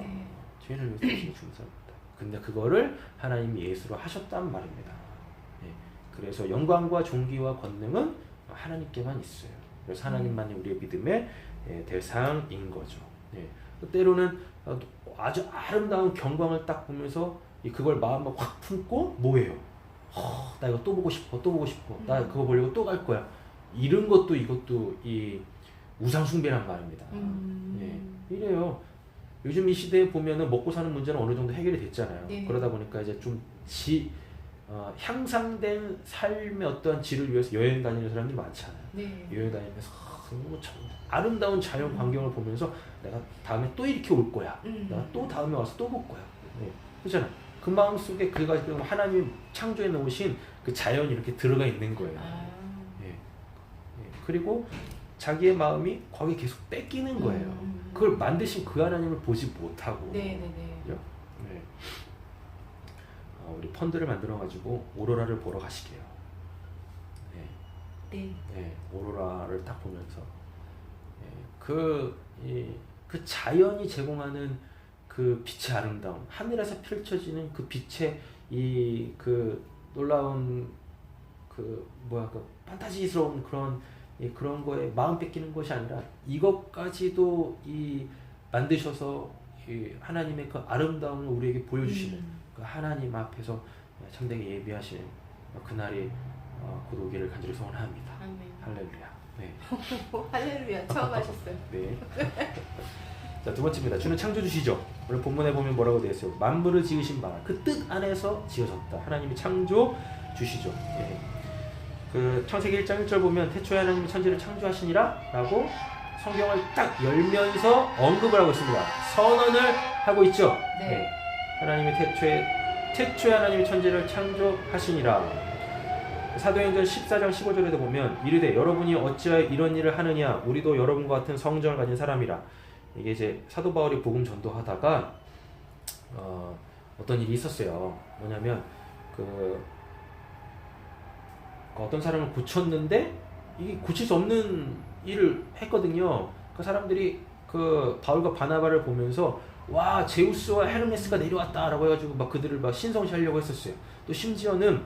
죄인을 위해서 대신해서 죽는 사람은 없다. 근데 그거를 하나님이 예수로 하셨단 말입니다. 그래서 영광과 존귀와 권능은 하나님께만 있어요. 그래서 하나님만이 우리의 믿음의 대상인 거죠. 때로는 아주 아름다운 경광을 딱 보면서 그걸 마음에 확 품고 뭐예요? 나 이거 또 보고 싶어. 나 그거 보려고 또 갈 거야. 이것도 이 우상숭배란 말입니다. 이래요. 요즘 이 시대에 보면은 먹고 사는 문제는 어느 정도 해결이 됐잖아요. 그러다 보니까 이제 좀 향상된 삶의 어떤 질을 위해서 여행 다니는 사람들이 많잖아요. 여행 다니면서 너무 아름다운 자연 광경을 보면서 내가 다음에 또 이렇게 올 거야. 내가 또 다음에 와서 또 볼 거야. 그렇잖아요. 그 마음속에 그래가지고 하나님 창조해 놓으신 그 자연이 이렇게 들어가 있는 거예요. 그리고 자기의 마음이 거기에 계속 뺏기는 거예요. 그걸 만드신 그 하나님을 보지 못하고. 우리 펀드를 만들어가지고 오로라를 보러 가시게요. 오로라를 딱 보면서 그 자연이 제공하는 그 빛의 아름다움, 하늘에서 펼쳐지는 그 빛의 그 놀라운 그 판타지스러운 그런 거에 마음 뺏기는 것이 아니라 이것까지도 만드셔서 하나님의 그 아름다움을 우리에게 보여주시는 그 하나님 앞에서 참되게 예비하신 그날이 곧 오기를 간절히 소원합니다. 할렐루야. 할렐루야. 처음 하셨어요. 자, 두 번째입니다. 주는 창조주시죠. 오늘 본문에 보면 뭐라고 되어 있어요? 만물을 지으신 바 그 뜻 안에서 지어졌다. 하나님이 창조주시죠. 그 창세기 1장 1절 보면 태초에 하나님이 천지를 창조하시니라 라고 성경을 딱 열면서 언급을 하고 있습니다. 선언을 하고 있죠. 하나님이 태초에 하나님이 천지를 창조하시니라. 사도행전 14장 15절에도 보면 이르되 여러분이 어찌하여 이런 일을 하느냐 우리도 여러분과 같은 성정을 가진 사람이라. 이게 이제 사도 바울이 복음 전도하다가 어떤 일이 있었어요. 뭐냐면 어떤 사람을 고쳤는데 이게 고칠 수 없는 일을 했거든요. 그 사람들이 그 바울과 바나바를 보면서 와 제우스와 헤르메스가 내려왔다라고 해가지고 막 그들을 막 신성시하려고 했었어요. 또 심지어는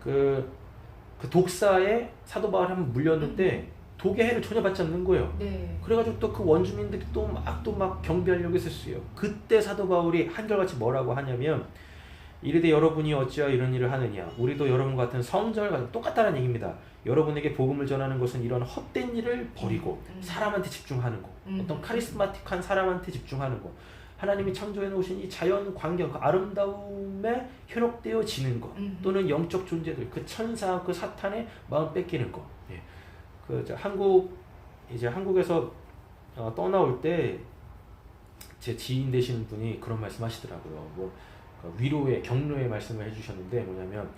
그 독사에 사도 바울이 한번 물렸는데 독의 해를 전혀 받지 않는 거예요. 네. 그래가지고 또 그 원주민들이 또 막 경비하려고 했었어요. 그때 사도 바울이 한결같이 뭐라고 하냐면 이르되 여러분이 어찌하여 이런 일을 하느냐 우리도 여러분 같은 성정을 가지고 똑같다는 얘기입니다. 여러분에게 복음을 전하는 것은 이런 헛된 일을 버리고 사람한테 집중하는 거, 어떤 카리스마틱한 사람한테 집중하는 거, 하나님이 창조해 놓으신 이 자연 광경, 그 아름다움에 현혹되어지는 것, 또는 영적 존재들, 그 천사, 그 사탄의 마음 뺏기는 것. 예. 한국에서 떠나올 때 제 지인 되시는 분이 그런 말씀하시더라고요. 위로의 격려의 말씀을 해주셨는데 뭐냐면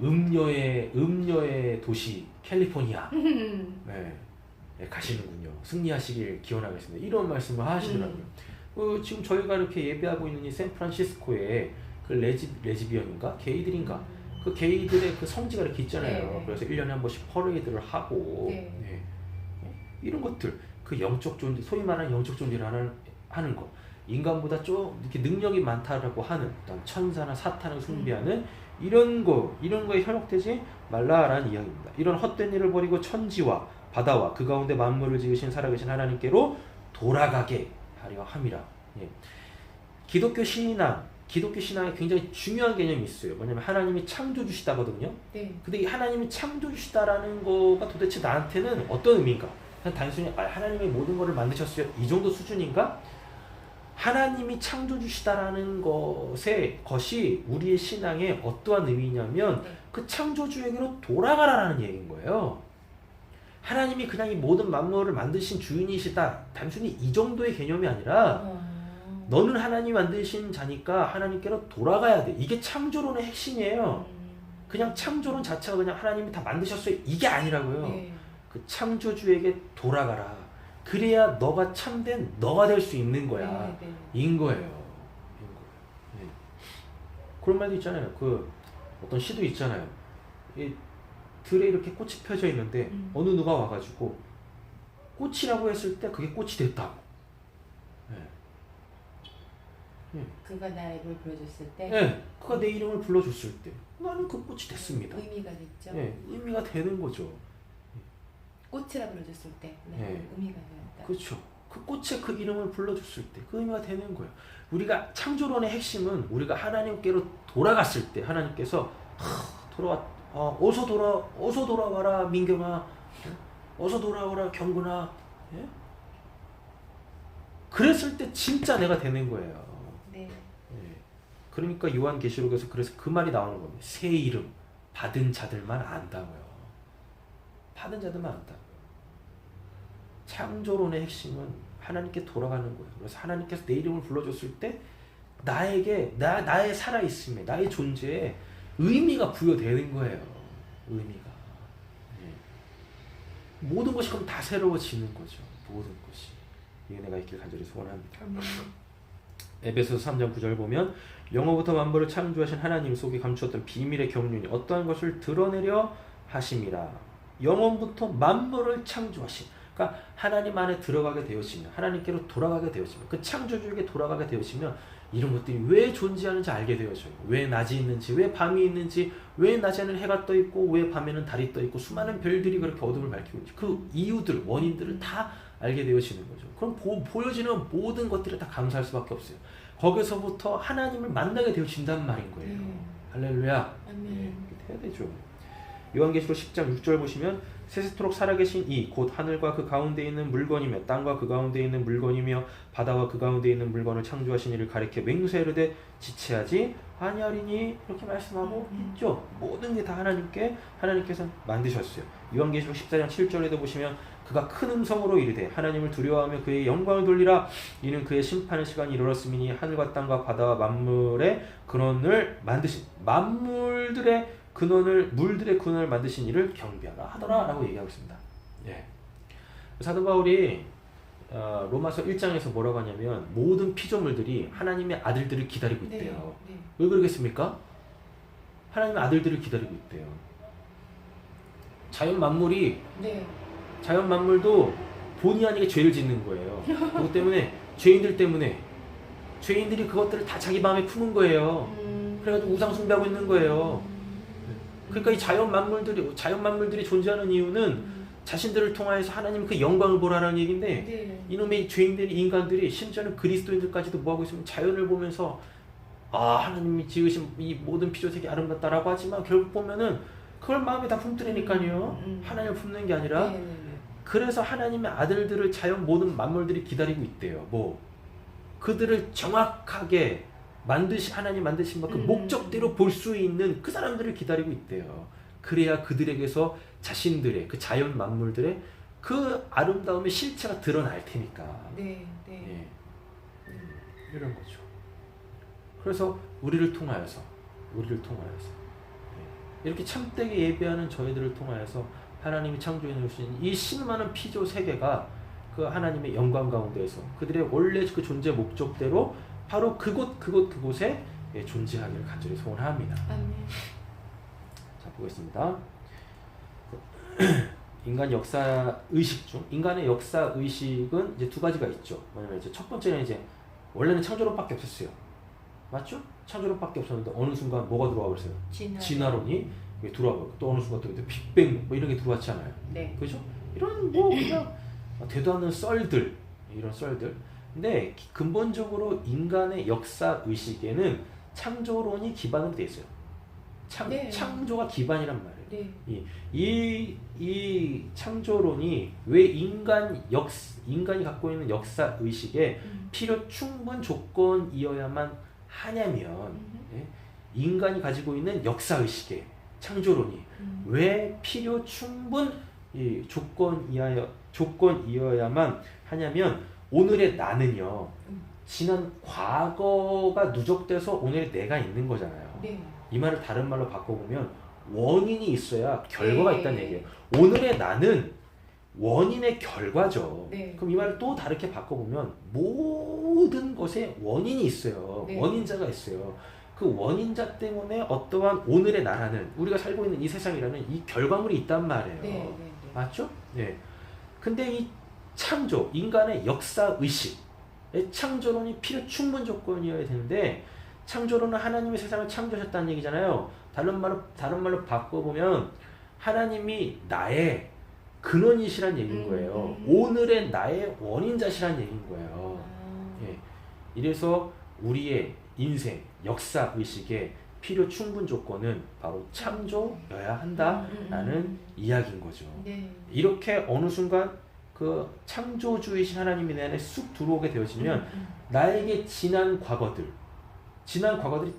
음녀의 도시 캘리포니아 가시는군요. 승리하시길 기원하겠습니다. 이런 말씀을 하시더라고요. 지금 저희가 이렇게 예배하고 있는 이 샌프란시스코에 그 레즈비언인가 게이들인가 그 게이들의 그 성지가 이렇게 있잖아요. 네. 그래서 1년에 한 번씩 퍼레이드를 하고 네. 이런 것들 그 영적 존재 소위 말하는 영적 존재를 하는 거 인간보다 좀 이렇게 능력이 많다라고 하는 어떤 천사나 사탄을 숭배하는 이런 거에 현혹되지 말라라는 이야기입니다. 이런 헛된 일을 버리고 천지와 바다와 그 가운데 만물을 지으신 살아계신 하나님께로 돌아가게 하려 함이라. 예. 기독교 신앙에 굉장히 중요한 개념이 있어요. 뭐냐면 하나님이 창조주시다거든요. 네. 근데 이 하나님이 창조주시다라는 거가 도대체 나한테는 어떤 의미인가? 그냥 단순히 하나님이 모든 것을 만드셨어요. 이 정도 수준인가? 하나님이 창조주시다라는 것이 우리의 신앙에 어떠한 의미냐면 그 창조주에게로 돌아가라라는 얘기인 거예요. 하나님이 그냥 이 모든 만물을 만드신 주인이시다. 단순히 이 정도의 개념이 아니라 너는 하나님이 만드신 자니까 하나님께로 돌아가야 돼. 이게 창조론의 핵심이에요. 그냥 창조론 자체가 그냥 하나님이 다 만드셨어요. 이게 아니라고요. 네. 그 창조주에게 돌아가라. 그래야 너가 참된 너가 될 수 있는 거야. 네. 인 거예요. 네. 그런 말도 있잖아요. 어떤 시도 있잖아요. 이 들에 이렇게 꽃이 펴져 있는데 어느 누가 와가지고 꽃이라고 했을 때 그게 꽃이 됐다고. 그가 나의 이름을 불러줬을 때. 네. 그가 내 이름을 불러줬을 때 나는 그 꽃이 됐습니다. 의미가 됐죠. 네. 의미가 되는 거죠. 꽃이라 불러줬을 때 의미가 되었다. 그렇죠. 그 꽃에 그 이름을 불러줬을 때 그 의미가 되는 거예요. 우리가 창조론의 핵심은 우리가 하나님께로 돌아갔을 때 하나님께서 어서 돌아와라 민경아, 어서 돌아와라 경근아. 예? 그랬을 때 진짜 내가 되는 거예요. 네. 예. 그러니까 요한계시록에서 그래서 그 말이 나오는 겁니다. 새 이름 받은 자들만 안다고요. 받은 자들만 안다고요. 창조론의 핵심은 하나님께 돌아가는 거예요. 그래서 하나님께서 내 이름을 불러줬을 때 나의 살아있음에 나의 존재에 의미가 부여되는 거예요. 의미가. 예. 모든 것이 그럼 다 새로워지는 거죠. 모든 것이. 이게 내가 있길 간절히 소원합니다. 에베소서 3장 9절 보면 영어부터 만물을 창조하신 하나님 속에 감추었던 비밀의 경륜이 어떠한 것을 드러내려 하심이라. 영원부터 만물을 창조하신, 그러니까 하나님 안에 들어가게 되어지면, 하나님께로 돌아가게 되어지면, 그 창조주에게 돌아가게 되어지면 이런 것들이 왜 존재하는지 알게 되어져요. 왜 낮이 있는지, 왜 밤이 있는지, 왜 낮에는 해가 떠 있고 왜 밤에는 달이 떠 있고 수많은 별들이 그렇게 어둠을 밝히고 있는지, 그 이유들, 원인들을 다 알게 되어지는 거죠. 그럼 보여지는 모든 것들을 다 감사할 수밖에 없어요. 거기서부터 하나님을 만나게 되어진단 말인 거예요. 할렐루야. 아멘. 이렇게 해야 되죠. 요한계시록 10장 6절 보시면 세세토록 살아계신 이 곧 하늘과 그 가운데 있는 물건이며 땅과 그 가운데 있는 물건이며 바다와 그 가운데 있는 물건을 창조하신 이를 가리켜 맹세하되 지체하지 아니하리니 이렇게 말씀하고 있죠. 모든 게 다 하나님께서 만드셨어요. 요한계시록 14장 7절에도 보시면 그가 큰 음성으로 이르되 하나님을 두려워하며 그의 영광을 돌리라. 이는 그의 심판의 시간이 이르렀음이니 하늘과 땅과 바다와 만물의 근원을 만드신 만물들의 물들의 근원을 만드신 이를 경배하라 하더라라고 얘기하고 있습니다. 예. 사도 바울이 로마서 1장에서 뭐라고 하냐면 모든 피조물들이 하나님의 아들들을 기다리고 있대요. 네. 네. 왜 그러겠습니까? 하나님의 아들들을 기다리고 있대요. 자연 만물도 본의 아니게 죄를 짓는 거예요. 그것 때문에 죄인들이 그것들을 다 자기 마음에 품은 거예요. 그래가지고 우상 숭배하고 있는 거예요. 그러니까 이 자연 만물들이 존재하는 이유는 자신들을 통하여서 하나님 그 영광을 보라는 얘기인데, 네. 이놈의 인간들이 심지어는 그리스도인들까지도 뭐하고 있으면 자연을 보면서 하나님이 지으신 이 모든 피조색이 아름답다라고 하지만 결국 보면은 그걸 마음에 다 품더라니까요. 하나님을 품는 게 아니라. 네. 그래서 하나님의 아들들을 자연 모든 만물들이 기다리고 있대요. 그들을 정확하게 하나님 만드신 그 목적대로 볼 수 있는 그 사람들을 기다리고 있대요. 그래야 그들에게서 자신들의 그 자연 만물들의 그 아름다움의 실체가 드러날 테니까. 네. 예. 이런 거죠. 그래서 우리를 통하여서 이렇게 참되게 예배하는 저희들을 통하여서 하나님이 창조해 놓으신 이 수많은 피조 세계가 그 하나님의 영광 가운데에서 그들의 원래 그 존재 목적대로 바로 그곳에 존재하기를 간절히 소원합니다. 아멘. 자, 보겠습니다. 인간의 역사 의식은 이제 두 가지가 있죠. 뭐냐면 이제 첫 번째는 이제 원래는 창조론밖에 없었어요. 맞죠? 창조론밖에 없었는데 어느 순간 뭐가 들어와 버렸어요? 진화론이 들어와 버렸고, 또 어느 순간 또 빅뱅 이런 게 들어왔잖아요. 네. 그죠? 이런 그냥 되도 않는 썰들. 근데 근본적으로 인간의 역사 의식에는 창조론이 기반으로 돼 있어요. 창조가 기반이란 말이에요. 네. 이 창조론이 왜 인간이 갖고 있는 역사 의식에 필요 충분 조건이어야만 하냐면, 인간이 가지고 있는 역사 의식에 창조론이 왜 필요 충분 조건이어야만 하냐면, 오늘의 나는요, 지난 과거가 누적돼서 오늘의 내가 있는 거잖아요. 네. 이 말을 다른 말로 바꿔보면 원인이 있어야 결과가 네. 있다는 얘기예요. 오늘의 나는 원인의 결과죠. 네. 그럼 이 말을 또 다르게 바꿔보면 모든 것에 원인이 있어요. 네. 원인자가 있어요. 그 원인자 때문에 어떠한 오늘의 나라는, 우리가 살고 있는 이 세상이라는 이 결과물이 있단 말이에요. 네. 맞죠? 네. 근데 이 창조, 인간의 역사 의식, 창조론이 필요 충분 조건이어야 되는데, 창조론은 하나님이 세상을 창조하셨다는 얘기잖아요. 다른 말로 바꿔보면 하나님이 나의 근원이시란 얘기인 거예요. 오늘의 나의 원인자시란 얘기인 거예요. 예. 이래서 우리의 인생, 역사 의식의 필요 충분 조건은 바로 창조여야 한다라는 이야기인 거죠. 네. 이렇게 어느 순간 그 창조주이신 하나님이 내 안에 쑥 들어오게 되어지면 나에게 지난 과거들이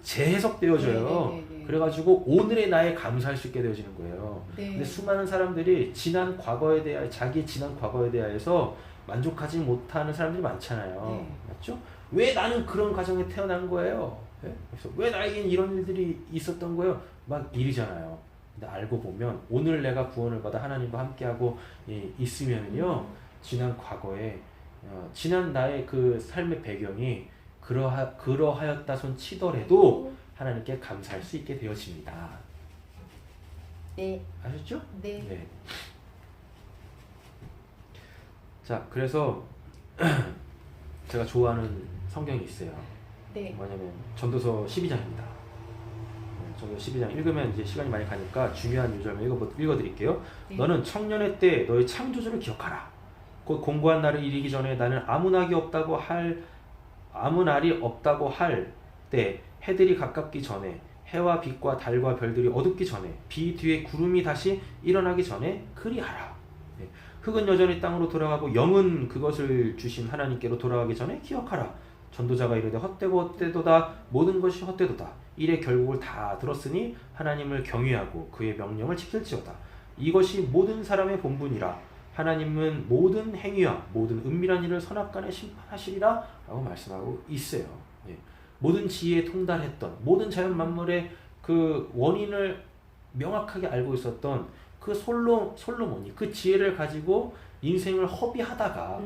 재해석되어져요. 네. 그래가지고 오늘의 나에 감사할 수 있게 되어지는 거예요. 네. 근데 수많은 사람들이 자기 지난 과거에 대해서 만족하지 못하는 사람들이 많잖아요. 네. 맞죠? 왜 나는 그런 가정에 태어난 거예요? 네? 그래서 왜 나에겐 이런 일들이 있었던 거예요? 막 이러잖아요. 근데 알고 보면 오늘 내가 구원을 받아 하나님과 함께하고 있으면요, 지난 과거에 지난 나의 그 삶의 배경이 그러하였다 손 치더라도 하나님께 감사할 수 있게 되어집니다. 네. 아셨죠? 네. 네. 자, 그래서 제가 좋아하는 성경이 있어요. 네. 뭐냐면 전도서 12장입니다. 전도서 12장 읽으면 이제 시간이 많이 가니까 중요한 요절만 읽어드릴게요. 네. 너는 청년의 때 너의 창조주를 기억하라. 곧 공고한 날을 이르기 전에 나는 아무 날이 없다고 할 때 해들이 가깝기 전에, 해와 빛과 달과 별들이 어둡기 전에, 비 뒤에 구름이 다시 일어나기 전에 그리하라. 흙은 여전히 땅으로 돌아가고 영은 그것을 주신 하나님께로 돌아가기 전에 기억하라. 전도자가 이르되 헛되도다, 모든 것이 헛되도다. 이래 결국을 다 들었으니 하나님을 경외하고 그의 명령을 지킬지어다. 이것이 모든 사람의 본분이라. 하나님은 모든 행위와 모든 은밀한 일을 선악간에 심판하시리라 라고 말씀하고 있어요. 모든 지혜에 통달했던 모든 자연 만물의 그 원인을 명확하게 알고 있었던 그 솔로몬이 그 지혜를 가지고 인생을 허비하다가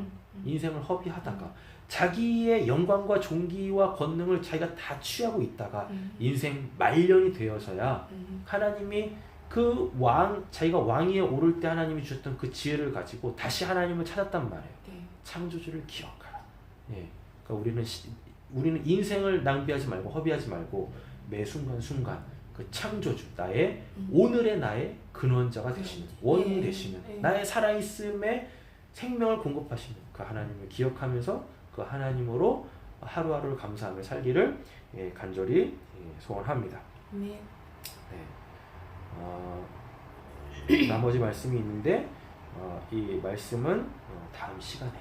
자기의 영광과 존귀와 권능을 자기가 다 취하고 있다가 인생 말년이 되어서야 하나님이 자기가 왕위에 오를 때 하나님이 주셨던 그 지혜를 가지고 다시 하나님을 찾았단 말이에요. 네. 창조주를 기억하라. 예. 그러니까 우리는 인생을 낭비하지 말고 허비하지 말고 매 순간순간 그 창조주, 오늘의 나의 근원자가 되시는, 원인이 되시는, 나의 살아있음에 생명을 공급하시는 그 하나님을 기억하면서 그 하나님으로 하루하루를 감사하며 살기를 간절히 소원합니다. 네. 나머지 말씀이 있는데 이 말씀은 다음 시간에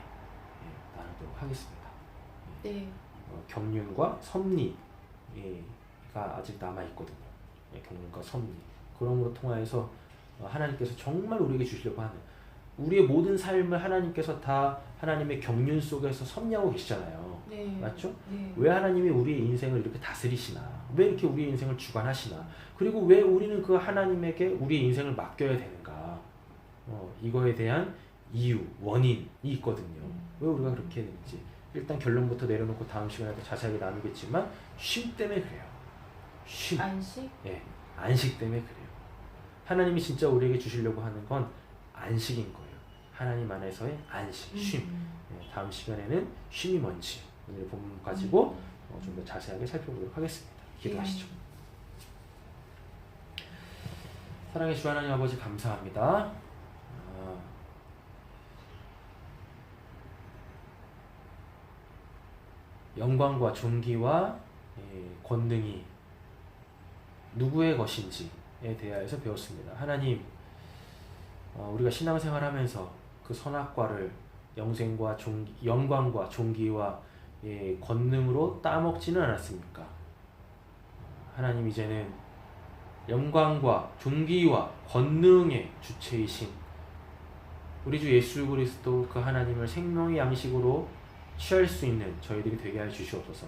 나누도록 하겠습니다. 네. 경륜과 섭리가 아직 남아있거든요. 경륜과 섭리. 그러므로 통하여서 하나님께서 정말 우리에게 주시려고 하는 우리의 모든 삶을 하나님께서 다 하나님의 경륜 속에서 섭리하고 계시잖아요. 네. 맞죠? 네. 왜 하나님이 우리의 인생을 이렇게 다스리시나? 왜 이렇게 우리의 인생을 주관하시나? 그리고 왜 우리는 그 하나님에게 우리의 인생을 맡겨야 되는가? 이거에 대한 이유, 원인이 있거든요. 왜 우리가 그렇게 되는지. 일단 결론부터 내려놓고 다음 시간에 더 자세하게 나누겠지만 쉼 때문에 그래요. 쉼. 안식? 예, 안식 때문에 그래요. 하나님이 진짜 우리에게 주시려고 하는 건 안식인 거예요. 하나님 안에서의 안식, 쉼. 예, 다음 시간에는 쉼이 뭔지 오늘 본문 가지고 좀 더 자세하게 살펴보도록 하겠습니다. 기도하시죠. 사랑의 주 하나님 아버지 감사합니다. 영광과 존귀와 권능이 누구의 것인지에 대하여서 배웠습니다. 하나님, 우리가 신앙생활하면서 그 선악과를 영광과 존귀와 권능으로 따먹지는 않았습니까? 하나님, 이제는 영광과 존귀와 권능의 주체이신 우리 주 예수 그리스도 그 하나님을 생명의 양식으로 취할 수 있는 저희들이 되게 하여 주시옵소서.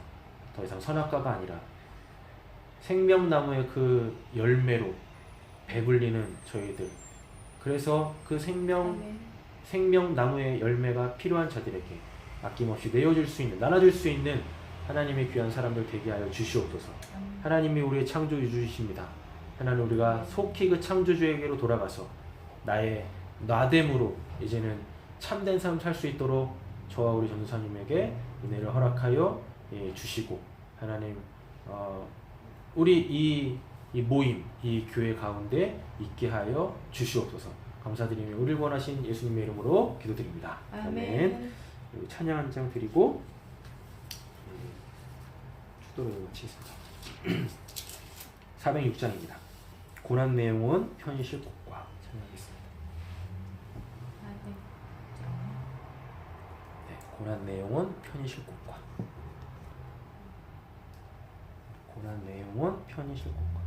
더 이상 선악과가 아니라 생명나무의 그 열매로 배불리는 저희들. 그래서 그 생명나무의 열매가 필요한 자들에게 아낌없이 내어줄 수 있는, 나눠줄 수 있는 하나님의 귀한 사람들 되게 하여 주시옵소서. 하나님이 우리의 창조주이십니다. 하나님, 우리가 속히 그 창조주에게로 돌아가서 나의 나됨으로 이제는 참된 삶 살 수 있도록 저와 우리 전도사님에게 은혜를 허락하여 주시고, 하나님, 우리 이 모임, 이 교회 가운데 있게 하여 주시옵소서. 감사드리며 우리를 원하신 예수님의 이름으로 기도드립니다. 아멘. 그리고 찬양 한 장 드리고 축도를 마치겠습니다. 406장입니다. 고난 내용은 편이실 곳과 찬양하겠습니다. 고난 내용은 편이실 곳과 고난 내용은 편이실 곳과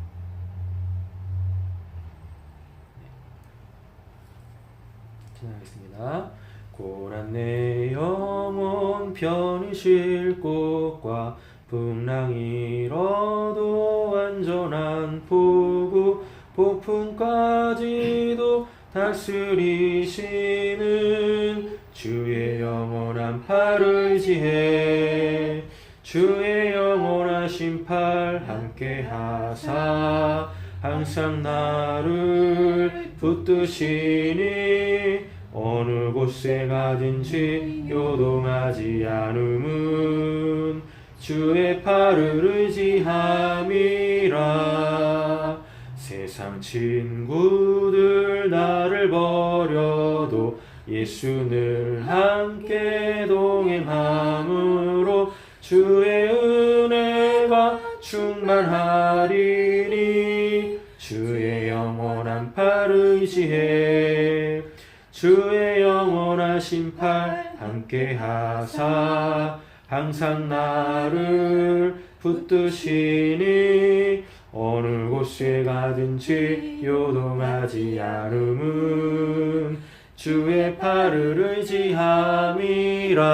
찬양하겠습니다. 고난 내 영혼 편이실 곳과 풍랑이 일어도 안전한 포구 폭풍까지도 다스리시는 주의 영원한 팔을 의지해 주의 영원하신 팔 함께 하사 항상 나를 붙드시니 어느 곳에 가든지 요동하지 않음은 주의 팔을 의지함이라. 세상 친구들 나를 버려도 예수는 함께 동행함으로 주의 은혜가 충만하리니 주의 영원한 팔 의지해 주의 영원하신 팔 함께 하사 항상 나를 붙드시니 어느 곳에 가든지 요동하지 않음은 주의 팔을 의지함이라.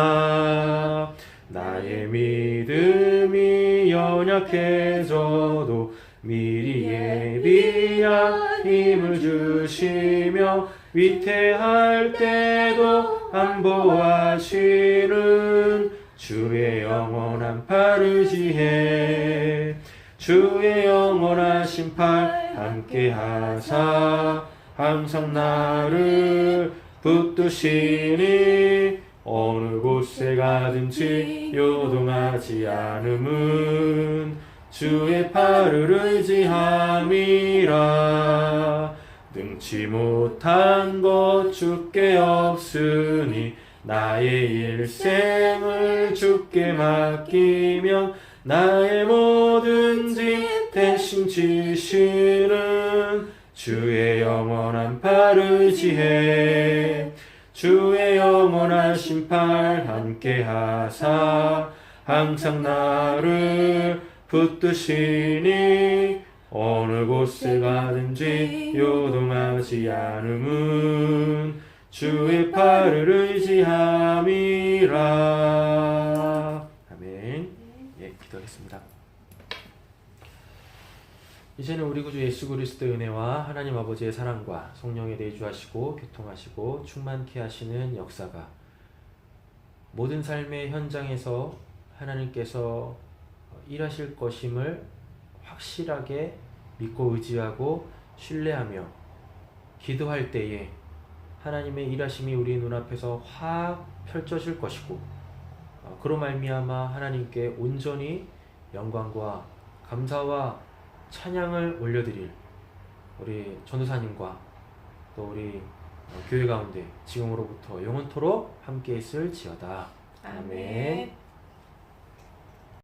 나의 믿음이 연약해져도 미리 예비한 힘을 주시며 위태할 때도 안보하시는 주의 영원한 팔을 의지해 주의 영원하신 팔 함께 하사 항상 나를 붙드시니 어느 곳에 가든지 요동하지 않음은 주의 팔을 의지함이라. 능치 못한 것 주께 없으니 나의 일생을 주께 맡기면 나의 모든 짐 대신 지시는 주의 영원한 팔을 의지해 주의 영원하신 팔 함께 하사 항상 나를 붙드시니 어느 곳에 가든지 요동하지 않음은 주의 팔을 의지함이라. 아멘. 예, 기도하겠습니다. 이제는 우리 구주 예수 그리스도의 은혜와 하나님 아버지의 사랑과 성령의 내주하시고 교통하시고 충만케 하시는 역사가 모든 삶의 현장에서 하나님께서 일하실 것임을 확실하게 믿고 의지하고 신뢰하며 기도할 때에 하나님의 일하심이 우리 눈앞에서 확 펼쳐질 것이고 그로 말미암아 하나님께 온전히 영광과 감사와 찬양을 올려드릴 우리 전도사님과 또 우리 교회 가운데 지금으로부터 영원토록 함께 있을지어다. 아멘.